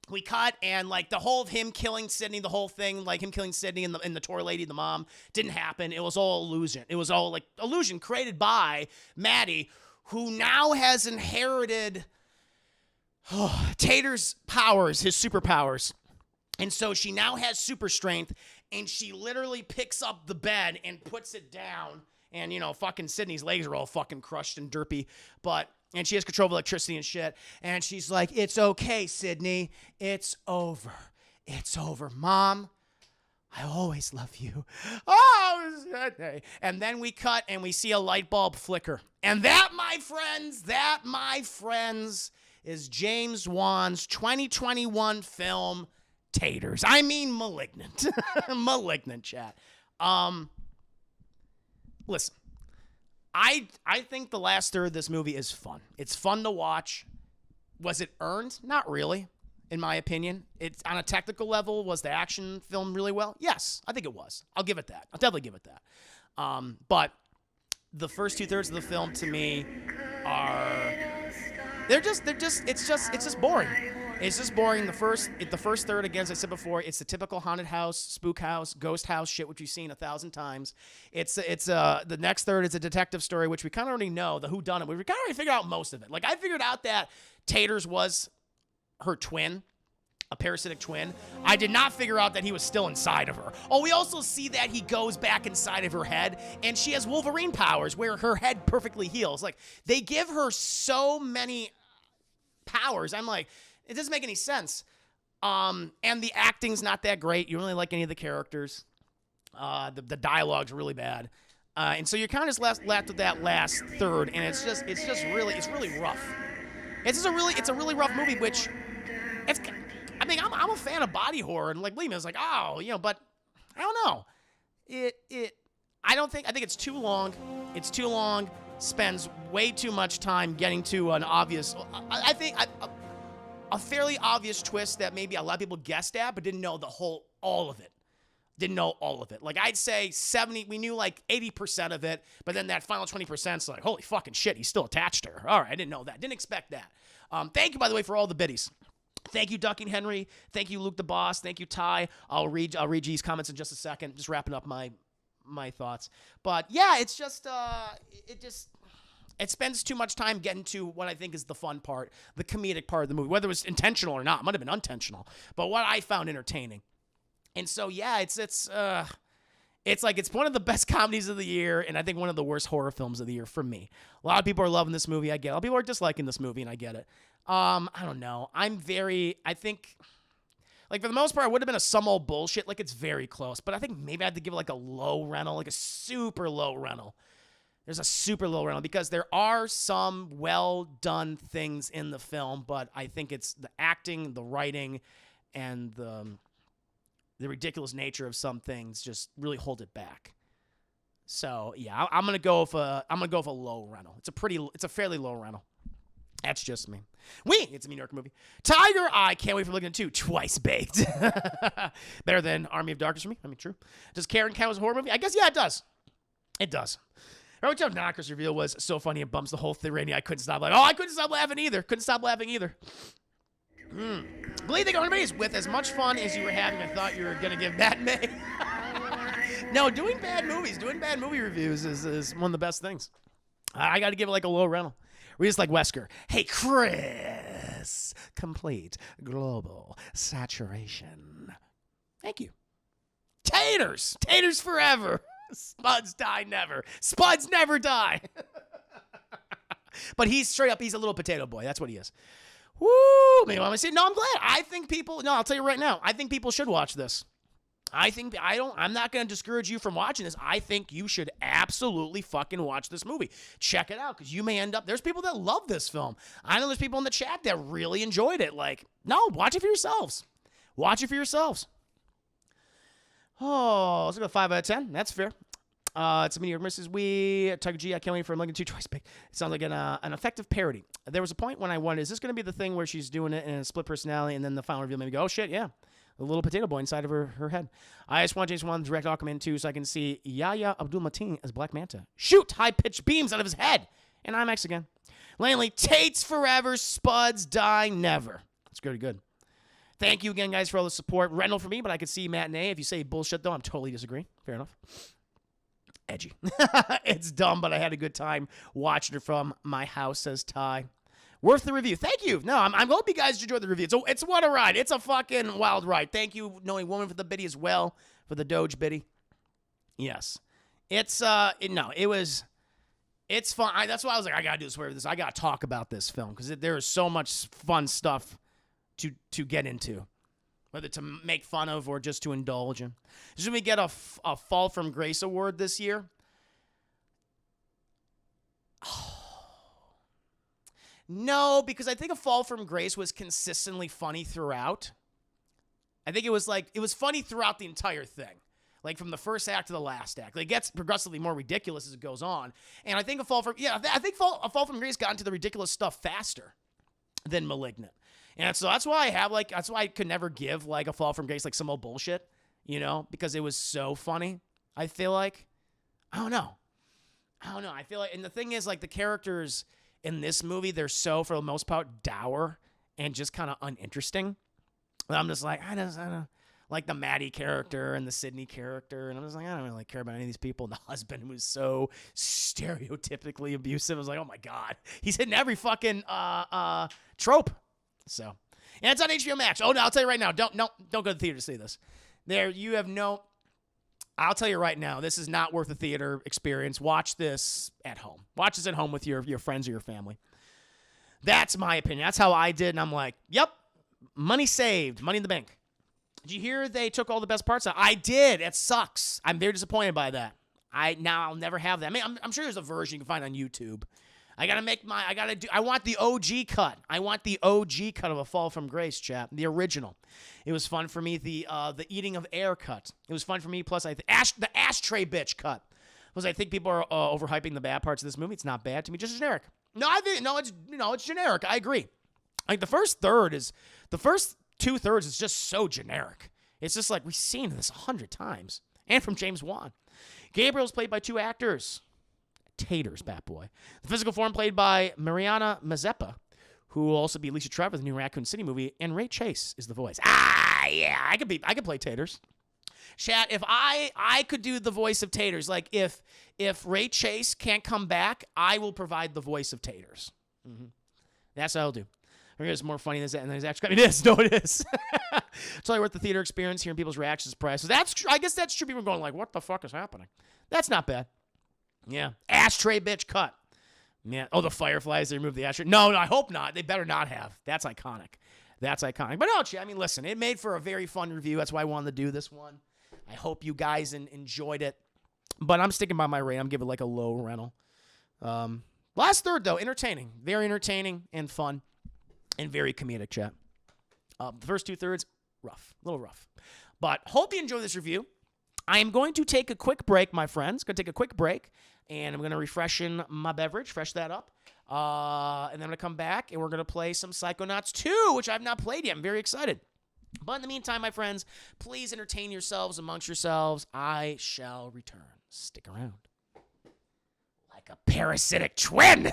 we cut, and like the whole of him killing Sydney, the whole thing, like him killing Sydney and the tour lady, the mom, didn't happen. It was all illusion. It was all like illusion created by Maddie, who now has inherited Tater's powers, his superpowers. And so she now has super strength, and she literally picks up the bed and puts it down. And, you know, fucking Sydney's legs are all fucking crushed and derpy. And she has control of electricity and shit. And she's like, it's okay, Sydney. It's over. It's over. Mom, I always love you. Oh, Sydney. And then we cut, and we see a light bulb flicker. And that, my friends, is James Wan's 2021 film, Taters. I mean, Malignant. Malignant, chat. Listen, I think the last third of this movie is fun. It's fun to watch. Was it earned? Not really, in my opinion. It's on a technical level. Was the action filmed really well? Yes, I think it was. I'll give it that. I'll definitely give it that. But the first 2/3 of the film, to me, it's just boring. It's just boring. The first third, again, as I said before, it's the typical haunted house, spook house, ghost house shit, which we've seen 1,000 times. The next third is a detective story, which we kind of already know, the whodunit. We kind of already figured out most of it. Like, I figured out that Taters was her twin, a parasitic twin. I did not figure out that he was still inside of her. Oh, we also see that he goes back inside of her head, and she has Wolverine powers where her head perfectly heals. Like, they give her so many powers. I'm like, it doesn't make any sense. And the acting's not that great. You don't really like any of the characters. The dialogue's really bad. And so you're kind of just left with that last third, and it's really rough. It's a really rough movie, which I'm a fan of body horror, and like, believe me, I was like, oh, you know, but I don't know. I think it's too long. It's too long. Spends way too much time getting to an obvious, a fairly obvious twist that maybe a lot of people guessed at, but didn't know all of it. Didn't know all of it. Like, I'd say 70, we knew like 80% of it, but then that final 20% is like, holy fucking shit, he's still attached to her. All right, I didn't know that. Didn't expect that. Thank you, by the way, for all the biddies. Thank you, Ducking Henry. Thank you, Luke the Boss. Thank you, Ty. I'll read G's comments in just a second. Just wrapping up my thoughts. But yeah, it's just it spends too much time getting to what I think is the fun part, the comedic part of the movie, whether it was intentional or not. It might have been unintentional, but what I found entertaining. And so yeah, it's like it's one of the best comedies of the year, and I think one of the worst horror films of the year for me. A lot of people are loving this movie. I get it. A lot of people are disliking this movie, and I get it. I don't know. I think, like, for the most part, it would have been some old bullshit. Like, it's very close, but I think maybe I had to give it like a low rental, like a super low rental. There's a super low rental because there are some well-done things in the film, but I think it's the acting, the writing, and the ridiculous nature of some things just really hold it back. So yeah, I'm gonna go with a low rental. It's a fairly low rental. That's just me. It's a New York movie. Tiger Eye, can't wait for Malignant 2. Twice baked. Better than Army of Darkness for me. I mean, true. Does Karen count as a horror movie? I guess, yeah, it does. It does. Every time Knocker's reveal was so funny, it bumps the whole thing. Randy, I couldn't stop laughing. I couldn't stop laughing either. Believe the horror movies with as much fun as you were having. I thought you were going to give Matt May. No, doing bad movie reviews is one of the best things. I got to give it like a low rental. We just like Wesker. Hey, Chris. Complete global saturation. Thank you. Taters. Taters forever. Spuds die never. Spuds never die. But he's straight up, he's a little potato boy. That's what he is. Woo! Maybe I'm see. No, I'm glad. I think people, no, I'll tell you right now. I think people should watch this. I'm not going to discourage you from watching this. I think you should absolutely fucking watch this movie. Check it out, because you may end up, there's people that love this film. I know there's people in the chat that really enjoyed it. Like, no, watch it for yourselves. Watch it for yourselves. Oh, let's go 5 out of 10. That's fair. It's a New York Mrs. Tiger G, I can't wait for Malignant 2 twice big. It sounds like an effective parody. There was a point when I wondered, is this going to be the thing where she's doing it in a split personality, and then the final reveal made me go, oh shit, yeah. A little potato boy inside of her head. I just want James Wan to direct Aquaman 2 so I can see Yahya Abdul-Mateen as Black Manta. Shoot high-pitched beams out of his head. And IMAX again. Lanley, Tates forever, Spuds die never. That's pretty good. Thank you again, guys, for all the support. Rental for me, but I could see Matinee. If you say bullshit, though, I'm totally disagree. Fair enough. Edgy. It's dumb, but I had a good time watching it from my house, says Ty. Worth the review. Thank you. No, I hope you guys enjoyed the review. It's what a ride. It's a fucking wild ride. Thank you, Knowing Woman, for the biddy as well, for the Doge biddy. Yes. It's fun. That's why I was like, I got to do this. I got to talk about this film, because there is so much fun stuff to get into, whether to make fun of or just to indulge in. Should we get a Fall from Grace award this year? No, because I think A Fall from Grace was consistently funny throughout. I think it was funny throughout the entire thing. Like from the first act to the last act. Like it gets progressively more ridiculous as it goes on. And I think A Fall from Grace got into the ridiculous stuff faster than Malignant. And so that's why I could never give like A Fall from Grace like some old bullshit, because it was so funny. I feel like, I don't know. I feel like, and the thing is, like, the characters in this movie, they're so, for the most part, dour and just kind of uninteresting. And I'm just like, I don't like the Maddie character and the Sydney character, and I'm just like, I don't really care about any of these people. And the husband who was so stereotypically abusive, I was like, oh my God, he's hitting every fucking trope. So, and it's on HBO Max. Oh no, I'll tell you right now, don't go to the theater to see this. I'll tell you right now, this is not worth a theater experience. Watch this at home. Watch this at home with your friends or your family. That's my opinion. That's how I did, and I'm like, yep, money saved, money in the bank. Did you hear they took all the best parts out? I did. It sucks. I'm very disappointed by that. I'll never have that. I mean, I'm sure there's a version you can find on YouTube. I want the OG cut. I want the OG cut of A Fall from Grace, chat. The original. It was fun for me. The eating of air cut. It was fun for me. Plus, the ashtray bitch cut. Because I think people are overhyping the bad parts of this movie. It's not bad to me. Just generic. It's generic. I agree. Like the first 2/3 is just so generic. It's just like we've seen this 100 times. And from James Wan. Gabriel's played by 2 actors. Taters, Bat Boy. The physical form played by Mariana Mazeppa, who will also be Alicia Trevor in the new Raccoon City movie, and Ray Chase is the voice. Yeah, I could play Taters. Chat, if I could do the voice of Taters, like if Ray Chase can't come back, I will provide the voice of Taters. Mm-hmm. That's what I'll do. It's more funny than that, and there's actually, it is. No, it is. It's totally worth the theater experience, hearing people's reactions to prices. I guess that's true. People are going like, what the fuck is happening? That's not bad. Yeah. Ashtray bitch cut. Yeah. Oh, the Fireflies, they removed the ashtray. No, I hope not. They better not have. That's iconic. But no, I mean, listen, it made for a very fun review. That's why I wanted to do this one. I hope you guys enjoyed it. But I'm sticking by my rate. I'm giving like a low rental. Last third, though, entertaining. Very entertaining and fun and very comedic, chat. The first 2/3, rough. A little rough. But hope you enjoy this review. I am going to take a quick break, my friends. Going to take a quick break, and I'm going to refreshen my beverage, fresh that up. And then I'm going to come back, and we're going to play some Psychonauts 2, which I've not played yet. I'm very excited. But in the meantime, my friends, please entertain yourselves amongst yourselves. I shall return. Stick around. Like a parasitic twin.